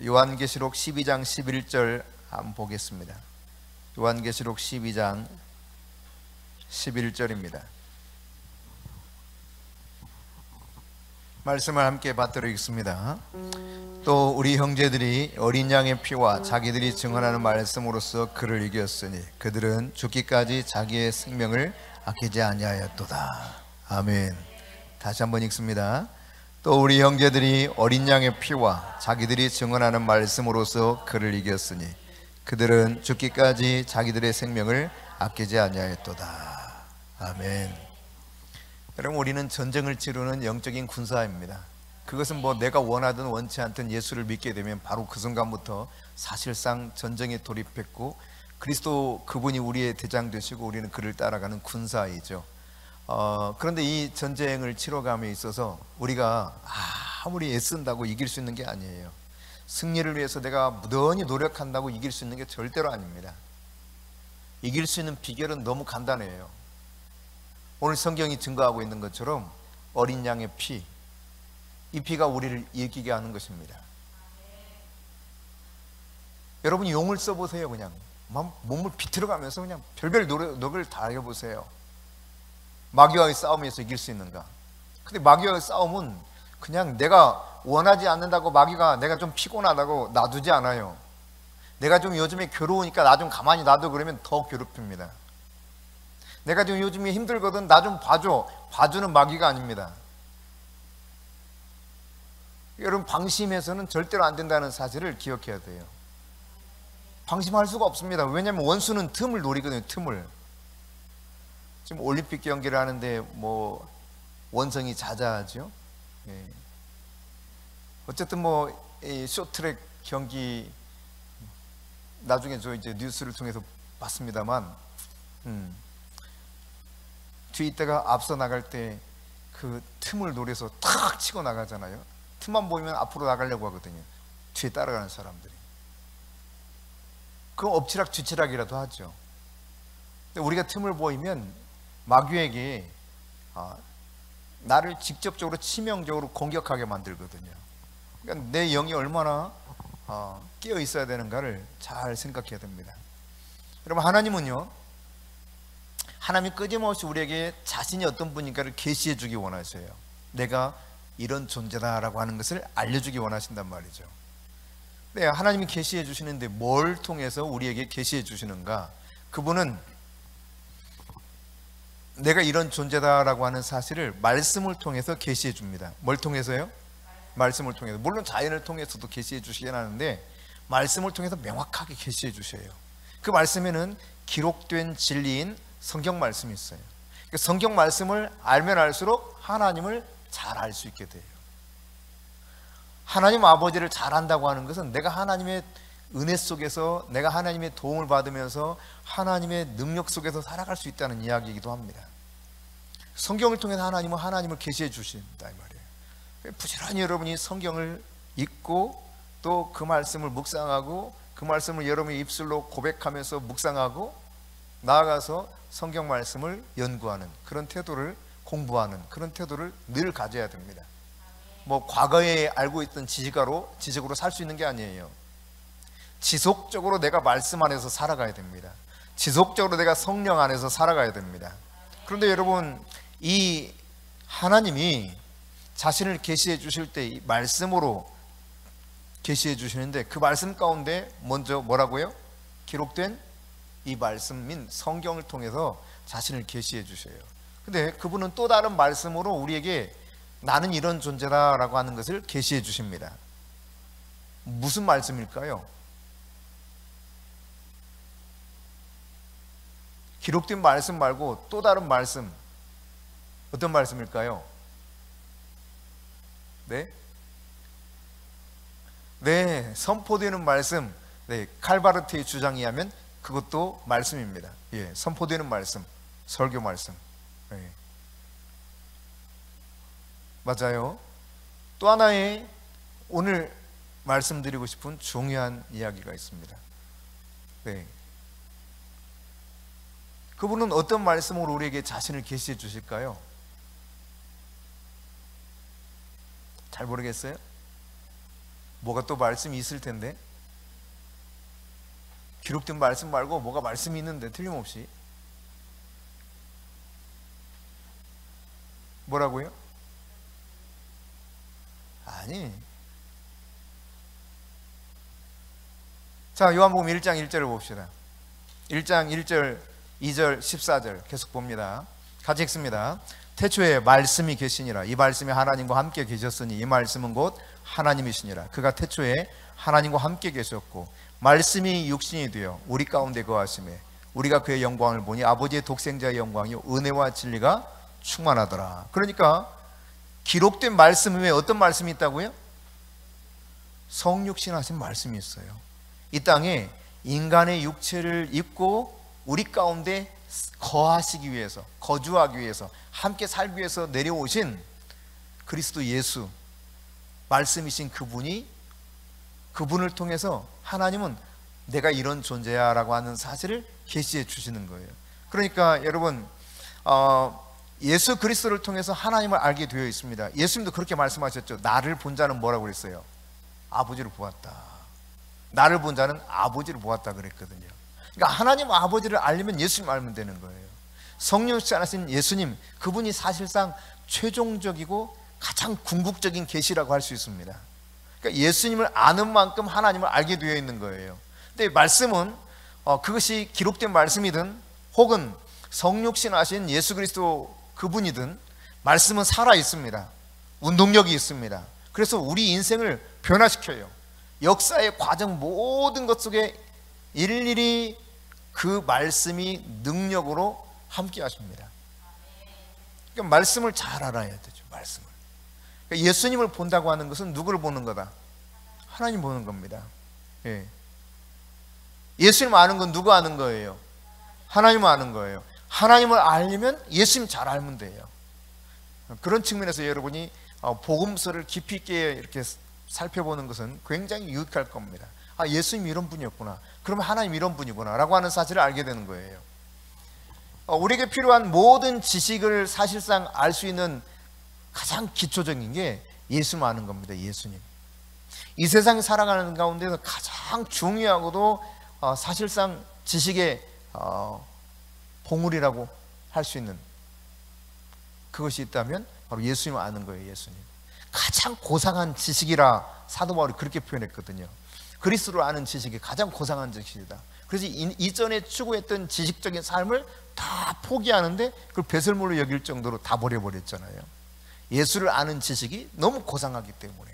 요한계시록 12장 11절 한번 보겠습니다. 요한계시록 12장 11절입니다. 말씀을 함께 받들어있습니다. 또 우리 형제들이 어린 양의 피와 자기들이 증언하는 말씀으로써 그를 이겼으니 그들은 죽기까지 자기의 생명을 아끼지 아니하였도다. 아멘. 다시 한번 읽습니다. 또 우리 형제들이 어린 양의 피와 자기들이 증언하는 말씀으로써 그를 이겼으니 그들은 죽기까지 자기들의 생명을 아끼지 아니하였도다. 아멘. 여러분, 우리는 전쟁을 치르는 영적인 군사입니다. 그것은 뭐 내가 원하든 원치 않든 예수를 믿게 되면 바로 그 순간부터 사실상 전쟁에 돌입했고 그리스도 그분이 우리의 대장 되시고 우리는 그를 따라가는 군사이죠. 그런데 이 전쟁을 치러감에 있어서 우리가 아무리 애쓴다고 이길 수 있는 게 아니에요. 승리를 위해서 내가 무던히 노력한다고 이길 수 있는 게 절대로 아닙니다. 이길 수 있는 비결은 너무 간단해요. 오늘 성경이 증거하고 있는 것처럼 어린 양의 피, 이 피가 우리를 이기게 하는 것입니다. 여러분이 용을 써보세요. 그냥 몸을 비틀어가면서 그냥 별별 노력을 다 해보세요. 마귀와의 싸움에서 이길 수 있는가? 근데 마귀와의 싸움은 그냥 내가 원하지 않는다고 마귀가 내가 좀 피곤하다고 놔두지 않아요. 내가 좀 요즘에 괴로우니까 나 좀 가만히 놔둬 그러면 더 괴롭힙니다. 내가 좀 요즘에 힘들거든 나 좀 봐줘. 봐주는 마귀가 아닙니다. 여러분, 방심해서는 절대로 안 된다는 사실을 기억해야 돼요. 방심할 수가 없습니다. 왜냐하면 원수는 틈을 노리거든요. 틈을. 지금 올림픽 경기를 하는데 뭐 원성이 자자하죠. 예. 어쨌든 뭐 이 쇼트트랙 경기 나중에 저 이제 뉴스를 통해서 봤습니다만 뒤에 있다가 앞서 나갈 때 그 틈을 노려서 탁 치고 나가잖아요. 틈만 보이면 앞으로 나가려고 하거든요. 뒤에 따라가는 사람들이. 그럼 엎치락 뒤치락이라도 하죠. 근데 우리가 틈을 보이면 마귀에게 나를 직접적으로 치명적으로 공격하게 만들거든요. 그러니까 내 영이 얼마나 깨어 있어야 되는가를 잘 생각해야 됩니다. 여러분, 하나님은요, 하나님이 끊임없이 우리에게 자신이 어떤 분인가를 계시해 주기 원하셔요. 내가 이런 존재다라고 하는 것을 알려주기 원하신단 말이죠. 네, 하나님이 계시해 주시는데 뭘 통해서 우리에게 계시해 주시는가? 그분은 내가 이런 존재다라고 하는 사실을 말씀을 통해서 계시해 줍니다. 뭘 통해서요? 말씀을 통해서. 물론 자연을 통해서도 계시해 주시긴 하는데 말씀을 통해서 명확하게 계시해 주셔요. 그 말씀에는 기록된 진리인 성경 말씀이 있어요. 성경 말씀을 알면 알수록 하나님을 잘 알 수 있게 돼요. 하나님 아버지를 잘 안다고 하는 것은 내가 하나님의 은혜 속에서, 내가 하나님의 도움을 받으면서 하나님의 능력 속에서 살아갈 수 있다는 이야기이기도 합니다. 성경을 통해서 하나님은 하나님을 계시해 주신다 이 말이에요. 부지런히 여러분이 성경을 읽고 또 그 말씀을 묵상하고 그 말씀을 여러분의 입술로 고백하면서 묵상하고 나아가서 성경 말씀을 연구하는 그런 태도를, 공부하는 그런 태도를 늘 가져야 됩니다. 뭐 과거에 알고 있던 지식으로 살 수 있는 게 아니에요. 지속적으로 내가 말씀 안에서 살아가야 됩니다. 지속적으로 내가 성령 안에서 살아가야 됩니다. 그런데 여러분, 이 하나님이 자신을 계시해 주실 때 이 말씀으로 계시해 주시는데 그 말씀 가운데 먼저 뭐라고요? 기록된 이 말씀인 성경을 통해서 자신을 계시해 주셔요. 근데 그분은 또 다른 말씀으로 우리에게 나는 이런 존재다라고 하는 것을 계시해 주십니다. 무슨 말씀일까요? 기록된 말씀 말고 또 다른 말씀, 어떤 말씀일까요? 네, 선포되는 말씀. 네, 칼바르트의 주장에 의하면 그것도 말씀입니다. 예, 선포되는 말씀, 설교 말씀. 예. 맞아요. 또 하나의 오늘 말씀드리고 싶은 중요한 이야기가 있습니다. 네. 그분은 어떤 말씀으로 우리에게 자신을 계시해 주실까요? 잘 모르겠어요? 뭐가 또 말씀이 있을 텐데, 기록된 말씀 말고 뭐가 말씀이 있는데 틀림없이. 뭐라고요? 아니. 자, 요한복음 1장 1절을 봅시다. 1장 1절, 2절, 14절 계속 봅니다. 같이 읽습니다. 태초에 말씀이 계시니라. 이 말씀이 하나님과 함께 계셨으니 이 말씀은 곧 하나님이시니라. 그가 태초에 하나님과 함께 계셨고 말씀이 육신이 되어 우리 가운데 거하심에 우리가 그의 영광을 보니 아버지의 독생자의 영광이요 은혜와 진리가 충만하더라. 그러니까 기록된 말씀 외에 어떤 말씀이 있다고요? 성육신 하신 말씀이 있어요. 이 땅에 인간의 육체를 입고 우리 가운데 거하시기 위해서, 거주하기 위해서, 함께 살기 위해서 내려오신 그리스도 예수, 말씀이신 그분을 통해서 하나님은 내가 이런 존재야 라고 하는 사실을 계시해 주시는 거예요. 그러니까 여러분, 예수 그리스도를 통해서 하나님을 알게 되어 있습니다. 예수님도 그렇게 말씀하셨죠. 나를 본 자는 뭐라고 그랬어요? 아버지를 보았다. 나를 본 자는 아버지를 보았다 그랬거든요. 그러니까 하나님 아버지를 알려면 예수님 알면 되는 거예요. 성령이 하신 예수님, 그분이 사실상 최종적이고 가장 궁극적인 계시라고 할 수 있습니다. 그러니까 예수님을 아는 만큼 하나님을 알게 되어 있는 거예요. 근데 말씀은 그것이 기록된 말씀이든 혹은 성육신 하신 예수 그리스도 그분이든 말씀은 살아 있습니다. 운동력이 있습니다. 그래서 우리 인생을 변화시켜요. 역사의 과정 모든 것 속에 일일이 그 말씀이 능력으로 함께 하십니다. 그러니까 말씀을 잘 알아야 되죠. 말씀을. 그러니까 예수님을 본다고 하는 것은 누구를 보는 거다? 하나님 보는 겁니다. 예. 예수님 아는 건 누구 아는 거예요? 하나님 아는 거예요. 하나님을 알려면 예수님 잘 알면 돼요. 그런 측면에서 여러분이 복음서를 깊이 있게 이렇게 살펴보는 것은 굉장히 유익할 겁니다. 아, 예수님 이런 분이었구나. 그러면 하나님 이런 분이구나 라고 하는 사실을 알게 되는 거예요. 우리에게 필요한 모든 지식을 사실상 알 수 있는 가장 기초적인 게 예수님 아는 겁니다. 예수님. 이 세상에 살아가는 가운데서 가장 중요하고도 사실상 지식의 보물이라고 할 수 있는 그것이 있다면 바로 예수님을 아는 거예요. 예수님. 가장 고상한 지식이라 사도 바울이 그렇게 표현했거든요. 그리스도를 아는 지식이 가장 고상한 지식이다. 그래서 이전에 추구했던 지식적인 삶을 다 포기하는데 그걸 배설물로 여길 정도로 다 버려버렸잖아요. 예수를 아는 지식이 너무 고상하기 때문에.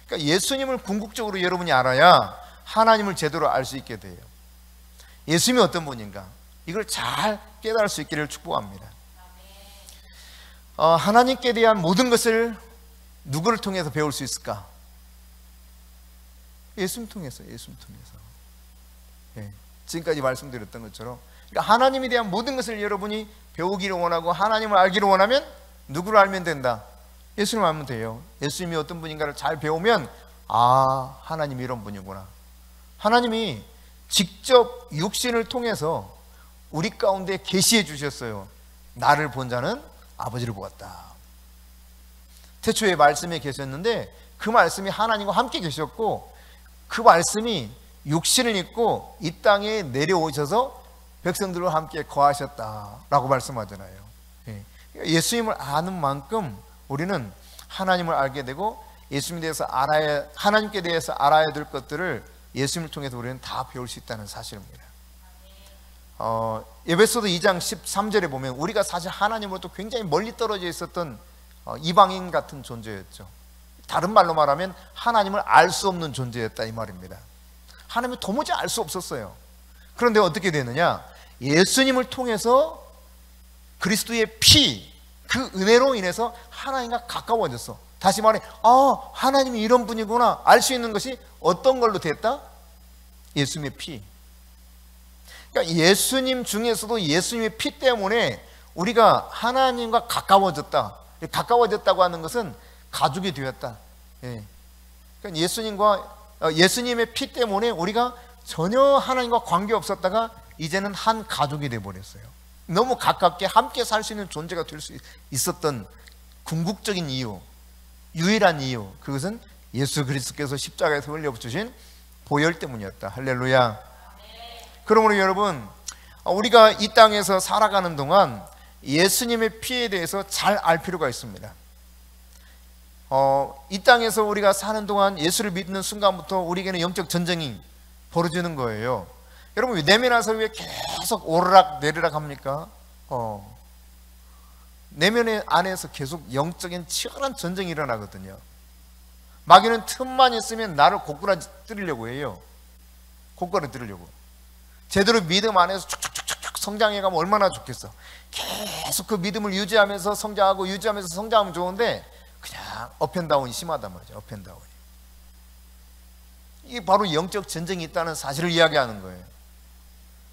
그러니까 예수님을 궁극적으로 여러분이 알아야 하나님을 제대로 알 수 있게 돼요. 예수님이 어떤 분인가? 이걸 잘 깨달을 수 있기를 축복합니다. 하나님께 대한 모든 것을 누구를 통해서 배울 수 있을까? 예수님 통해서. 예, 지금까지 말씀드렸던 것처럼 그러니까 하나님에 대한 모든 것을 여러분이 배우기를 원하고 하나님을 알기를 원하면 누구를 알면 된다? 예수님을 알면 돼요. 예수님이 어떤 분인가를 잘 배우면 아, 하나님이 이런 분이구나. 하나님이 직접 육신을 통해서 우리 가운데 계시해 주셨어요. 나를 본 자는 아버지를 보았다. 태초에 말씀에 계셨는데 그 말씀이 하나님과 함께 계셨고 그 말씀이 육신을 입고 이 땅에 내려오셔서 백성들과 함께 거하셨다라고 말씀하잖아요. 예수님을 아는 만큼 우리는 하나님을 알게 되고 하나님께 대해서 알아야 될 것들을 예수님을 통해서 우리는 다 배울 수 있다는 사실입니다. 에베소서 2장 13절에 보면 우리가 사실 하나님으로부터 굉장히 멀리 떨어져 있었던 이방인 같은 존재였죠. 다른 말로 말하면 하나님을 알 수 없는 존재였다 이 말입니다. 하나님을 도무지 알 수 없었어요. 그런데 어떻게 되느냐? 예수님을 통해서 그리스도의 피, 그 은혜로 인해서 하나님과 가까워졌어. 다시 말해, 하나님이 이런 분이구나 알 수 있는 것이 어떤 걸로 됐다? 예수님의 피. 그러니까 예수님 중에서도 예수님의 피 때문에 우리가 하나님과 가까워졌다. 가까워졌다고 하는 것은 가족이 되었다. 그러니까 예수님과 예수님의 피 때문에 우리가 전혀 하나님과 관계 없었다가 이제는 한 가족이 되어버렸어요. 너무 가깝게 함께 살 수 있는 존재가 될 수 있었던 궁극적인 이유, 유일한 이유, 그것은 예수 그리스도께서 십자가에서 흘려주신 보혈 때문이었다. 할렐루야. 그러므로 여러분, 우리가 이 땅에서 살아가는 동안 예수님의 피에 대해서 잘 알 필요가 있습니다. 이 땅에서 우리가 사는 동안 예수를 믿는 순간부터 우리에게는 영적 전쟁이 벌어지는 거예요. 여러분, 내면에서 왜 계속 오르락 내리락 합니까? 내면 안에서 계속 영적인 치열한 전쟁이 일어나거든요. 마귀는 틈만 있으면 나를 고꾸라뜨리려고 해요. 고꾸라뜨리려고. 제대로 믿음 안에서 축축축축 성장해가면 얼마나 좋겠어. 계속 그 믿음을 유지하면서 성장하고 유지하면서 성장하면 좋은데 그냥 업앤다운이 심하단 말이죠. 업앤다운이. 이게 바로 영적 전쟁이 있다는 사실을 이야기하는 거예요.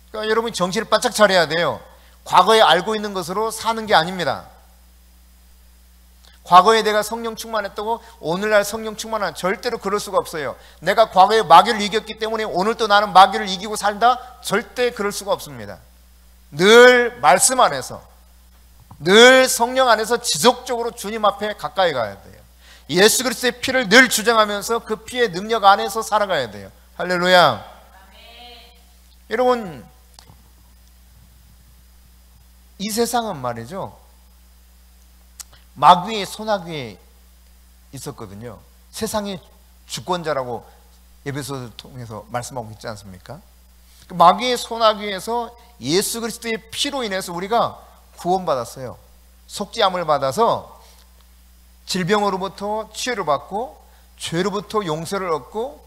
그러니까 여러분이 정신을 바짝 차려야 돼요. 과거에 알고 있는 것으로 사는 게 아닙니다. 과거에 내가 성령 충만했다고 오늘날 성령 충만한, 절대로 그럴 수가 없어요. 내가 과거에 마귀를 이겼기 때문에 오늘도 나는 마귀를 이기고 살다? 절대 그럴 수가 없습니다. 늘 말씀 안에서, 늘 성령 안에서 지속적으로 주님 앞에 가까이 가야 돼요. 예수 그리스도의 피를 늘 주장하면서 그 피의 능력 안에서 살아가야 돼요. 할렐루야. 여러분, 이 세상은 말이죠, 마귀의 손아귀에 있었거든요. 세상의 주권자라고 에베소서를 통해서 말씀하고 있지 않습니까? 그 마귀의 손아귀에서 예수 그리스도의 피로 인해서 우리가 구원받았어요. 속죄함을 받아서 질병으로부터 치유를 받고 죄로부터 용서를 얻고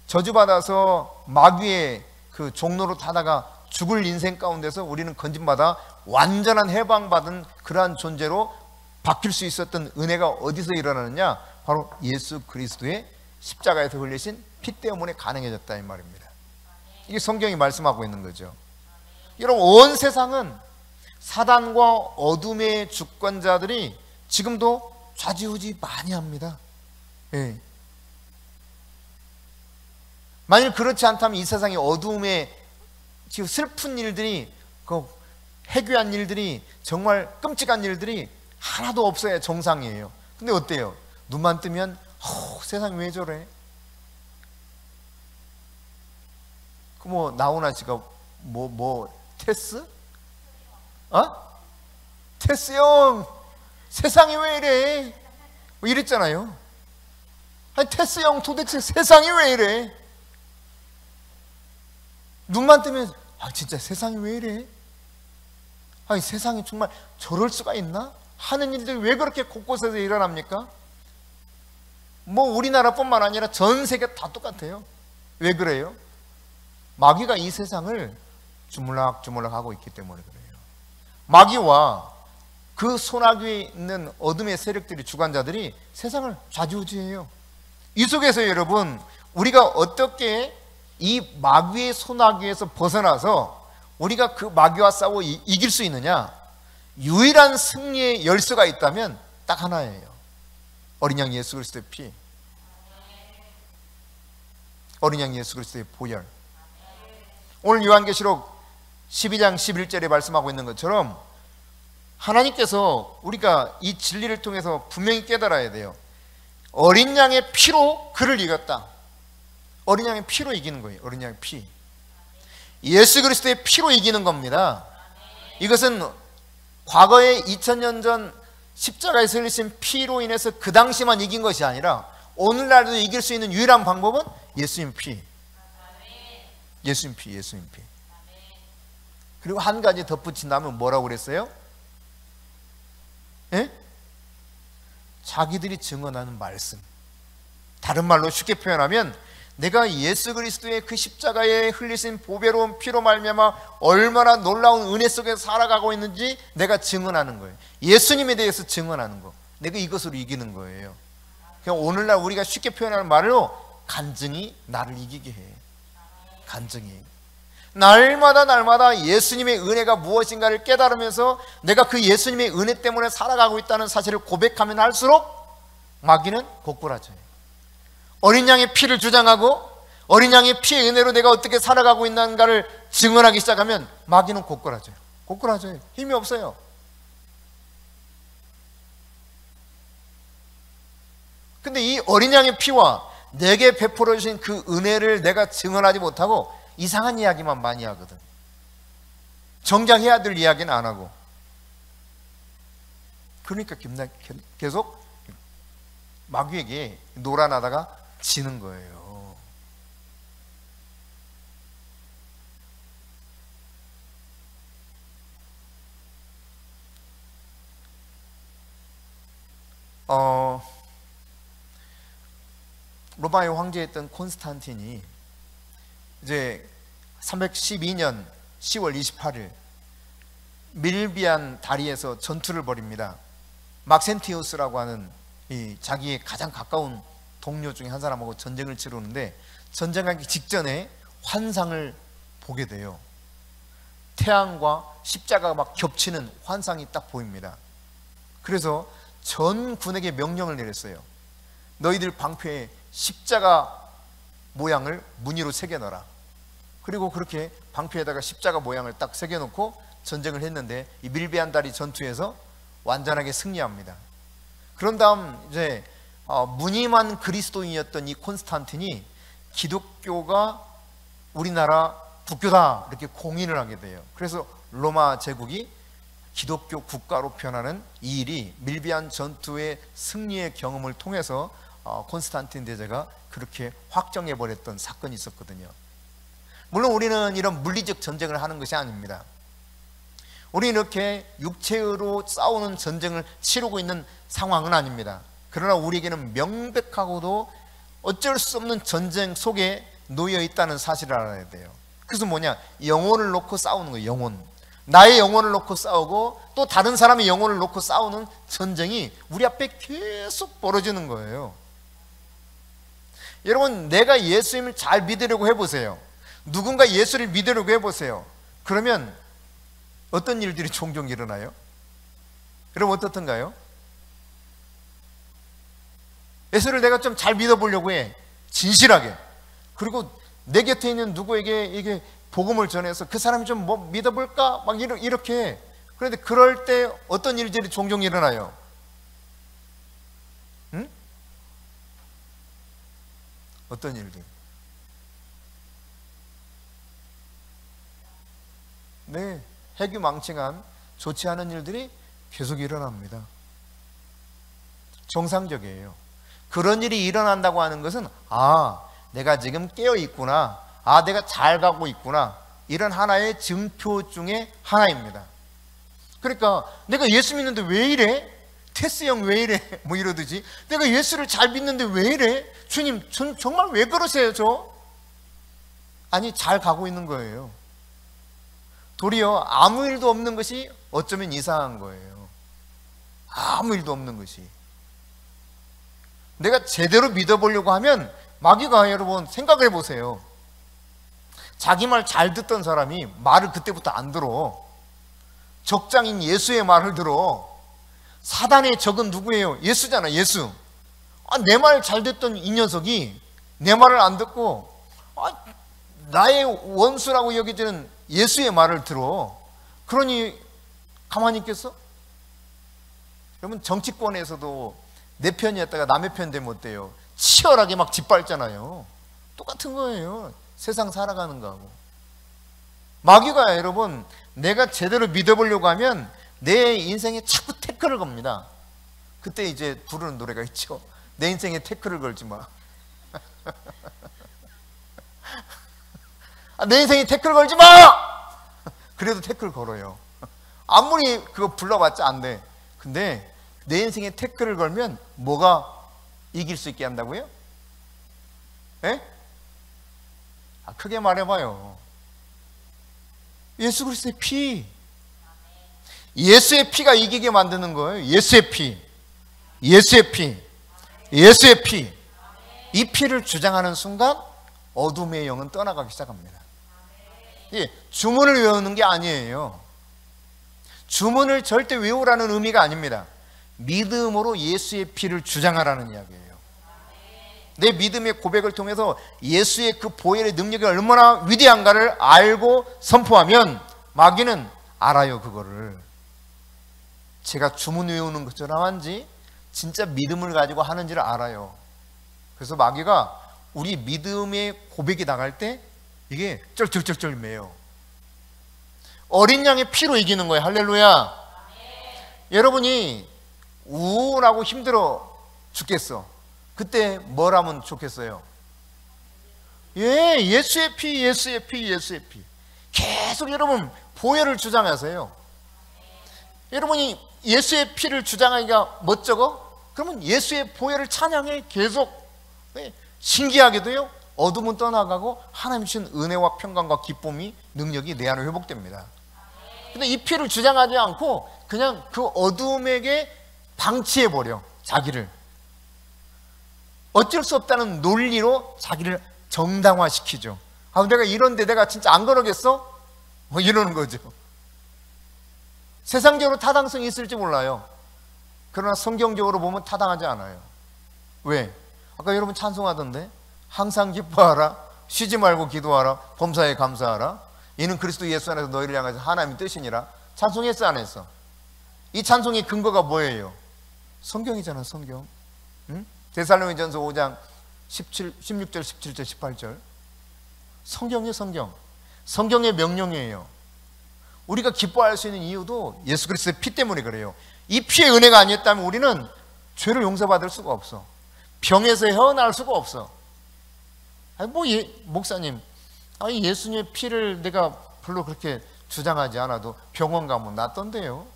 저주받아서 마귀의 그 종로로 타다가 죽을 인생 가운데서 우리는 건진받아 완전한 해방받은 그러한 존재로 바뀔 수 있었던 은혜가 어디서 일어나느냐? 바로 예수 그리스도의 십자가에서 흘리신 피 때문에 가능해졌다 이 말입니다. 이게 성경이 말씀하고 있는 거죠. 여러분, 온 세상은 사단과 어둠의 주권자들이 지금도 좌지우지 많이 합니다. 예. 만일 그렇지 않다면 이 세상의 어둠의 지금 슬픈 일들이, 그 해괴한 일들이, 정말 끔찍한 일들이 하나도 없어야 정상이에요. 근데 어때요? 눈만 뜨면 세상이 왜 저래? 그 뭐 나훈아 씨가 테스? 테스 형 세상이 왜 이래? 뭐 이랬잖아요. 아니 테스 형 도대체 세상이 왜 이래? 눈만 뜨면 진짜 세상이 왜 이래? 아니 세상이 정말 저럴 수가 있나? 하는 일들이 왜 그렇게 곳곳에서 일어납니까? 뭐 우리나라뿐만 아니라 전 세계 다 똑같아요. 왜 그래요? 마귀가 이 세상을 주물락주물락 하고 있기 때문에 그래요. 마귀와 그 손아귀에 있는 어둠의 세력들이, 주관자들이 세상을 좌지우지해요. 이 속에서 여러분, 우리가 어떻게 이 마귀의 손아귀에서 벗어나서 우리가 그 마귀와 싸워 이길 수 있느냐? 유일한 승리의 열쇠가 있다면 딱 하나예요. 어린 양 예수 그리스도의 피, 어린 양 예수 그리스도의 보혈. 오늘 요한계시록 12장 11절에 말씀하고 있는 것처럼 하나님께서 우리가 이 진리를 통해서 분명히 깨달아야 돼요. 어린 양의 피로 그를 이겼다. 어린 양의 피로 이기는 거예요. 어린 양의 피, 예수 그리스도의 피로 이기는 겁니다. 이것은 과거에 2000년 전 십자가에서 흘리신 피로 인해서 그 당시만 이긴 것이 아니라 오늘날도 이길 수 있는 유일한 방법은 예수님 피, 예수님 피, 예수님 피. 그리고 한 가지 덧붙인다면 뭐라고 그랬어요? 예? 자기들이 증언하는 말씀. 다른 말로 쉽게 표현하면 내가 예수 그리스도의 그 십자가에 흘리신 보배로운 피로 말미암아 얼마나 놀라운 은혜 속에서 살아가고 있는지 내가 증언하는 거예요. 예수님에 대해서 증언하는 거. 내가 이것으로 이기는 거예요. 그냥 오늘날 우리가 쉽게 표현하는 말로 간증이 나를 이기게 해. 간증이. 날마다 예수님의 은혜가 무엇인가를 깨달으면서 내가 그 예수님의 은혜 때문에 살아가고 있다는 사실을 고백하면 할수록 마귀는 고꾸라져요. 어린 양의 피를 주장하고 어린 양의 피의 은혜로 내가 어떻게 살아가고 있는가를 증언하기 시작하면 마귀는 고꾸라져요. 고꾸라져요. 힘이 없어요. 근데 이 어린 양의 피와 내게 베풀어 주신 그 은혜를 내가 증언하지 못하고 이상한 이야기만 많이 하거든. 정작 해야 될 이야기는 안 하고. 그러니까 계속 마귀에게 놀아나다가 지는 거예요. 로마의 황제였던 콘스탄틴이 이제 312년 10월 28일 밀비안 다리에서 전투를 벌입니다. 막센티우스라고 하는 이 자기의 가장 가까운 동료 중에 한 사람하고 전쟁을 치르는데, 전쟁하기 직전에 환상을 보게 돼요. 태양과 십자가가 막 겹치는 환상이 딱 보입니다. 그래서 전 군에게 명령을 내렸어요. 너희들 방패에 십자가 모양을 무늬로 새겨넣어라. 그리고 그렇게 방패에다가 십자가 모양을 딱 새겨놓고 전쟁을 했는데, 이 밀비안 다리 전투에서 완전하게 승리합니다. 그런 다음 이제 무늬만 그리스도인이었던 이 콘스탄틴이 기독교가 우리나라 국교다 이렇게 공인을 하게 돼요. 그래서 로마 제국이 기독교 국가로 변하는 이 일이 밀비안 전투의 승리의 경험을 통해서 콘스탄틴 대제가 그렇게 확정해 버렸던 사건이 있었거든요. 물론 우리는 이런 물리적 전쟁을 하는 것이 아닙니다. 우리는 이렇게 육체로 싸우는 전쟁을 치르고 있는 상황은 아닙니다. 그러나 우리에게는 명백하고도 어쩔 수 없는 전쟁 속에 놓여 있다는 사실을 알아야 돼요. 그래서 뭐냐? 영혼을 놓고 싸우는 거예요. 영혼. 나의 영혼을 놓고 싸우고 또 다른 사람의 영혼을 놓고 싸우는 전쟁이 우리 앞에 계속 벌어지는 거예요. 여러분, 내가 예수님을 잘 믿으려고 해보세요. 누군가 예수를 믿으려고 해보세요. 그러면 어떤 일들이 종종 일어나요? 여러분 어떻던가요? 예수를 내가 좀 잘 믿어보려고 해. 진실하게. 그리고 내 곁에 있는 누구에게 이게 복음을 전해서 그 사람이 좀 뭐 믿어볼까? 막 이렇게 해. 그런데 그럴 때 어떤 일들이 종종 일어나요? 응? 어떤 일들? 네, 해규망칭한 좋지 않은 일들이 계속 일어납니다. 정상적이에요. 그런 일이 일어난다고 하는 것은 내가 지금 깨어 있구나, 내가 잘 가고 있구나, 이런 하나의 증표 중에 하나입니다. 그러니까 내가 예수 믿는데 왜 이래? 테스 형 왜 이래? 뭐 이러듯이 내가 예수를 잘 믿는데 왜 이래? 주님 정말 왜 그러세요 저? 아니, 잘 가고 있는 거예요. 도리어 아무 일도 없는 것이 어쩌면 이상한 거예요. 아무 일도 없는 것이. 내가 제대로 믿어보려고 하면 마귀가, 여러분 생각을 해보세요. 자기 말 잘 듣던 사람이 말을 그때부터 안 들어. 적장인 예수의 말을 들어. 사단의 적은 누구예요? 예수잖아. 예수. 내 말 잘 듣던 이 녀석이 내 말을 안 듣고 나의 원수라고 여겨지는 예수의 말을 들어. 그러니 가만히 있겠어? 여러분, 정치권에서도 내 편이었다가 남의 편 되면 어때요? 치열하게 막 짓밟잖아요. 똑같은 거예요. 세상 살아가는 거하고. 마귀가, 여러분, 내가 제대로 믿어보려고 하면 내 인생에 자꾸 태클을 겁니다. 그때 이제 부르는 노래가 있죠. 내 인생에 태클을 걸지 마. 내 인생에 태클 걸지 마! 그래도 태클 걸어요. 아무리 그거 불러봤자 안 돼. 근데 내 인생에 태클을 걸면 뭐가 이길 수 있게 한다고요? 예? 크게 말해봐요. 예수 그리스도의 피. 예수의 피가 이기게 만드는 거예요. 예수의 피. 예수의 피. 예수의 피. 이 피를 주장하는 순간 어둠의 영은 떠나가기 시작합니다. 주문을 외우는 게 아니에요. 주문을 절대 외우라는 의미가 아닙니다. 믿음으로 예수의 피를 주장하라는 이야기예요. 내 믿음의 고백을 통해서 예수의 그 보혈의 능력이 얼마나 위대한가를 알고 선포하면 마귀는 알아요. 그거를 제가 주문 외우는 것처럼 한지 진짜 믿음을 가지고 하는지를 알아요. 그래서 마귀가 우리 믿음의 고백이 나갈 때 이게 쩔쩔쩔쩔 매요. 어린 양의 피로 이기는 거예요. 할렐루야. 여러분이 우울하고 힘들어 죽겠어. 그때 뭘 하면 좋겠어요? 예수의 피, 예수의 피, 예수의 피. 계속 여러분 보혈을 주장하세요. 여러분이 예수의 피를 주장하기가 멋쩍어? 그러면 예수의 보혈을 찬양해. 계속. 신기하게도요, 어둠은 떠나가고 하나님 주신 은혜와 평강과 기쁨이, 능력이 내 안에 회복됩니다. 근데 이 피를 주장하지 않고 그냥 그 어둠에게 방치해버려. 자기를 어쩔 수 없다는 논리로 자기를 정당화시키죠. 아, 내가 이런데 내가 진짜 안 그러겠어? 뭐 이러는 거죠. 세상적으로 타당성이 있을지 몰라요. 그러나 성경적으로 보면 타당하지 않아요. 왜? 아까 여러분 찬송하던데, 항상 기뻐하라, 쉬지 말고 기도하라, 범사에 감사하라, 이는 그리스도 예수 안에서 너희를 향해서 하나님의 뜻이니라. 찬송했어, 안 했어? 이 찬송의 근거가 뭐예요? 성경이잖아, 성경. 응? 데살로니가전서 5장 16절, 17절, 18절. 성경이에요, 성경. 성경의 명령이에요. 우리가 기뻐할 수 있는 이유도 예수 그리스도의 피 때문에 그래요. 이 피의 은혜가 아니었다면 우리는 죄를 용서받을 수가 없어. 병에서 헤어날 수가 없어. 아니 목사님, 아니 예수님의 피를 내가 별로 그렇게 주장하지 않아도 병원 가면 낫던데요.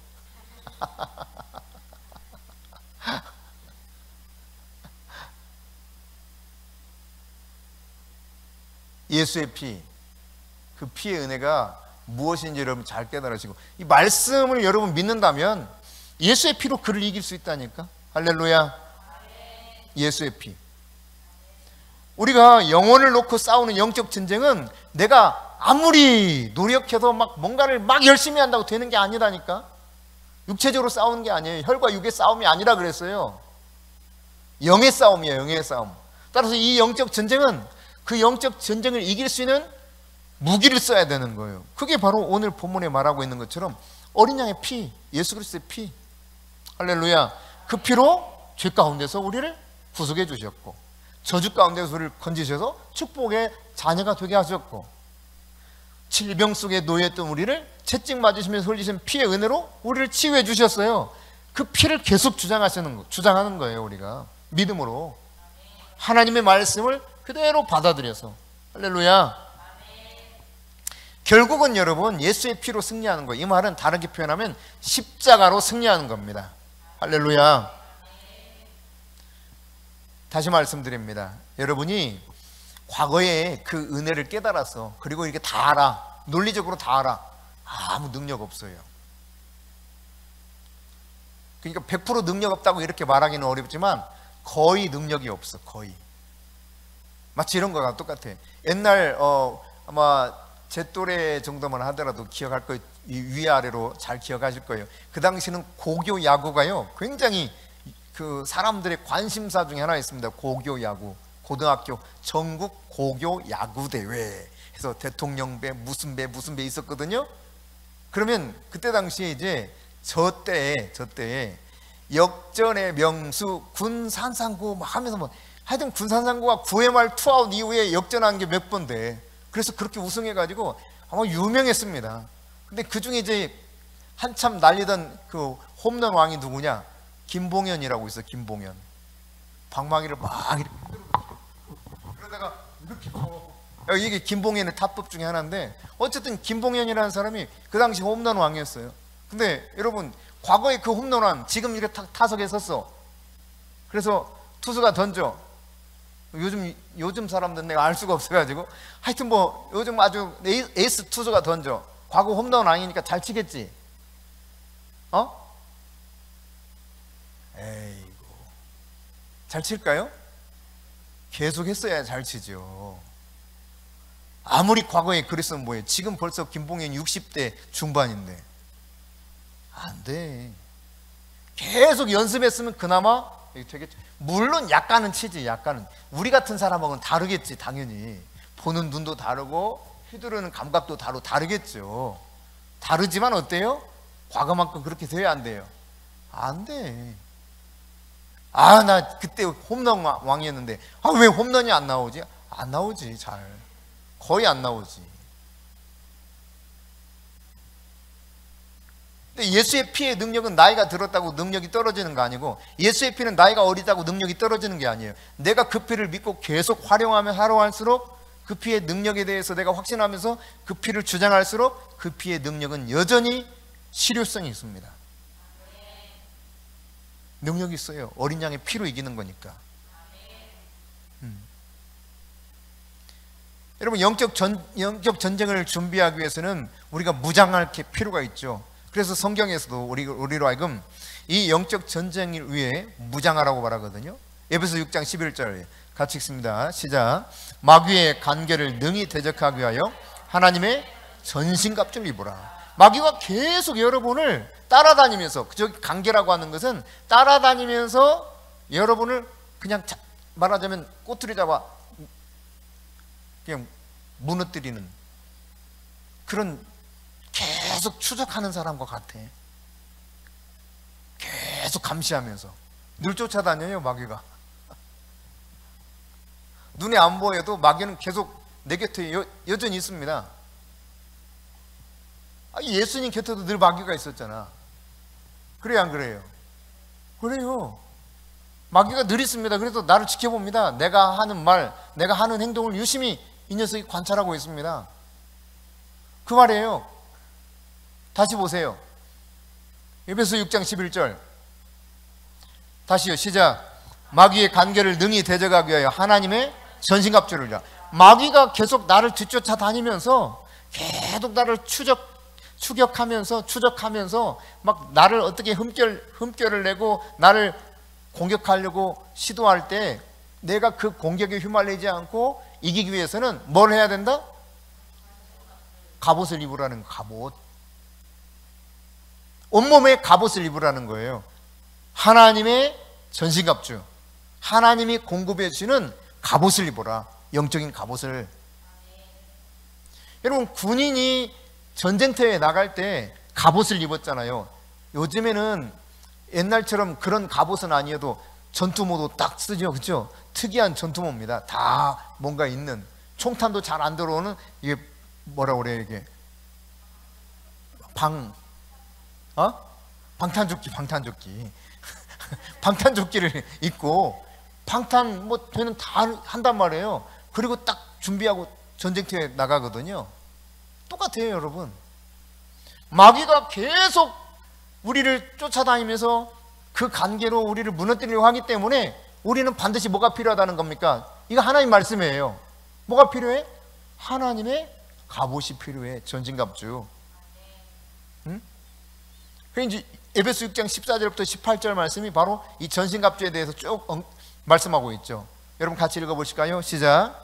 예수의 피, 그 피의 은혜가 무엇인지 여러분 잘 깨달으시고, 이 말씀을 여러분 믿는다면 예수의 피로 그를 이길 수 있다니까. 할렐루야. 예수의 피. 우리가 영혼을 놓고 싸우는 영적 전쟁은 내가 아무리 노력해서 막 뭔가를 막 열심히 한다고 되는 게 아니라니까. 육체적으로 싸우는 게 아니에요. 혈과 육의 싸움이 아니라 그랬어요. 영의 싸움이에요. 영의 싸움. 따라서 이 영적 전쟁은 그 영적 전쟁을 이길 수 있는 무기를 써야 되는 거예요. 그게 바로 오늘 본문에 말하고 있는 것처럼 어린 양의 피, 예수 그리스도의 피. 할렐루야. 그 피로 죄 가운데서 우리를 구속해 주셨고, 저주 가운데서 우리를 건지셔서 축복의 자녀가 되게 하셨고, 질병 속에 놓여있던 우리를 채찍 맞으시면서 흘리신 피의 은혜로 우리를 치유해 주셨어요. 그 피를 계속 주장하는 거예요. 우리가 믿음으로 하나님의 말씀을 그대로 받아들여서. 할렐루야. 결국은 여러분 예수의 피로 승리하는 거예요. 이 말은 다르게 표현하면 십자가로 승리하는 겁니다. 할렐루야. 다시 말씀드립니다. 여러분이 과거에 그 은혜를 깨달아서, 그리고 이렇게 다 알아, 논리적으로 다 알아, 아무 능력 없어요. 그러니까 100% 능력 없다고 이렇게 말하기는 어렵지만 거의 능력이 없어. 거의. 마치 이런 거랑 똑같아. 옛날 아마 제 또래 정도만 하더라도 기억할 거예요. 위아래로 잘 기억하실 거예요. 그 당시는 고교 야구가요, 굉장히 그 사람들의 관심사 중에 하나였습니다. 고교 야구. 고등학교 전국 고교 야구 대회 해서 대통령배 무슨 배 있었거든요. 그러면 그때 당시에 이제 저 때에 역전의 명수 군산상구 막 하면서 뭐 하여튼 군산상구가 9회 말 투아웃 이후에 역전한 게 몇 번 돼. 그래서 그렇게 우승해가지고 아마 유명했습니다. 근데 그 중에 이제 한참 날리던 그 홈런 왕이 누구냐? 김봉현이라고 있어. 김봉현. 방망이를 막 이렇게 그러다가 이렇게 이게 김봉현의 타법 중에 하나인데, 어쨌든 김봉현이라는 사람이 그 당시 홈런 왕이었어요. 근데 여러분 과거에 그 홈런 왕 지금 이렇게 타석에 섰어. 그래서 투수가 던져. 요즘 사람들은 내가 알 수가 없어가지고 하여튼 뭐 요즘 아주 에이스 투수가 던져. 과거 홈런 왕이니까 잘 치겠지. 에이고, 잘 칠까요? 계속 했어야 잘 치죠. 아무리 과거에 그랬으면 뭐예요? 지금 벌써 김봉현 60대 중반인데 안 돼. 계속 연습했으면 그나마 이게 되겠죠. 물론 약간은 치지. 약간은 우리 같은 사람하고는 다르겠지. 당연히 보는 눈도 다르고 휘두르는 감각도 다르겠죠. 다르지만 어때요? 과거만큼 그렇게 돼야 안 돼요? 안 돼. 아, 나 그때 홈런 왕이었는데 왜 홈런이 안 나오지? 안 나오지. 잘 거의 안 나오지. 근데 예수의 피의 능력은 나이가 들었다고 능력이 떨어지는 거 아니고, 예수의 피는 나이가 어리다고 능력이 떨어지는 게 아니에요. 내가 그 피를 믿고 계속 활용하면 활용할수록 그 피의 능력에 대해서 내가 확신하면서 그 피를 주장할수록 그 피의 능력은 여전히 실효성이 있습니다. 능력이 있어요. 어린 양의 피로 이기는 거니까. 여러분, 영적 전쟁을 준비하기 위해서는 우리가 무장할 필요가 있죠. 그래서 성경에서도 우리로 하여금 이 영적 전쟁을 위해 무장하라고 말하거든요. 에베소 6장 11절 같이 읽습니다. 시작. 마귀의 간계를 능히 대적하기 위하여 하나님의 전신갑주를 입으라. 마귀가 계속 여러분을 따라다니면서, 저 간계라고 하는 것은 따라다니면서 여러분을 그냥 말하자면 꼬투리 잡아 그냥 무너뜨리는, 그런 계속 추적하는 사람과 같아. 계속 감시하면서 늘 쫓아다녀요, 마귀가. 눈에 안 보여도 마귀는 계속 내 곁에 여전히 있습니다. 예수님 곁에도 늘 마귀가 있었잖아. 그래요, 안 그래요? 그래요. 마귀가 늘 있습니다. 그래도 나를 지켜봅니다. 내가 하는 말, 내가 하는 행동을 유심히 이 녀석이 관찰하고 있습니다. 그 말이에요. 다시 보세요. 에베소 6장 11절 다시요, 시작. 마귀의 간계를 능히 대적하기 위하여 하나님의 전신갑주를 입으라. 마귀가 계속 나를 뒤쫓아 다니면서 계속 나를 추적하면서 막 나를 어떻게 흠결을 내고 나를 공격하려고 시도할 때 내가 그 공격에 휘말리지 않고 이기기 위해서는 뭘 해야 된다? 갑옷을 입으라는 거. 갑옷. 온몸에 갑옷을 입으라는 거예요. 하나님의 전신갑주, 하나님이 공급해 주시는 갑옷을 입어라. 영적인 갑옷을. 여러분, 군인이 전쟁터에 나갈 때 갑옷을 입었잖아요. 요즘에는 옛날처럼 그런 갑옷은 아니어도 전투모도 딱 쓰죠, 그렇죠? 특이한 전투모입니다. 다 뭔가 있는, 총탄도 잘 안 들어오는, 이게 뭐라 그래요, 이게 방탄조끼 방탄조끼를 입고 방탄 뭐 되는 다 한단 말이에요. 그리고 딱 준비하고 전쟁터에 나가거든요. 똑같아요, 여러분. 마귀가 계속 우리를 쫓아다니면서 그 관계로 우리를 무너뜨리려고 하기 때문에 우리는 반드시 뭐가 필요하다는 겁니까? 이거 하나님 말씀이에요. 뭐가 필요해? 하나님의 갑옷이 필요해. 전신갑주. 응? 그래서 이제 에베소 6장 14절부터 18절 말씀이 바로 이 전신갑주에 대해서 쭉 말씀하고 있죠. 여러분 같이 읽어보실까요? 시작.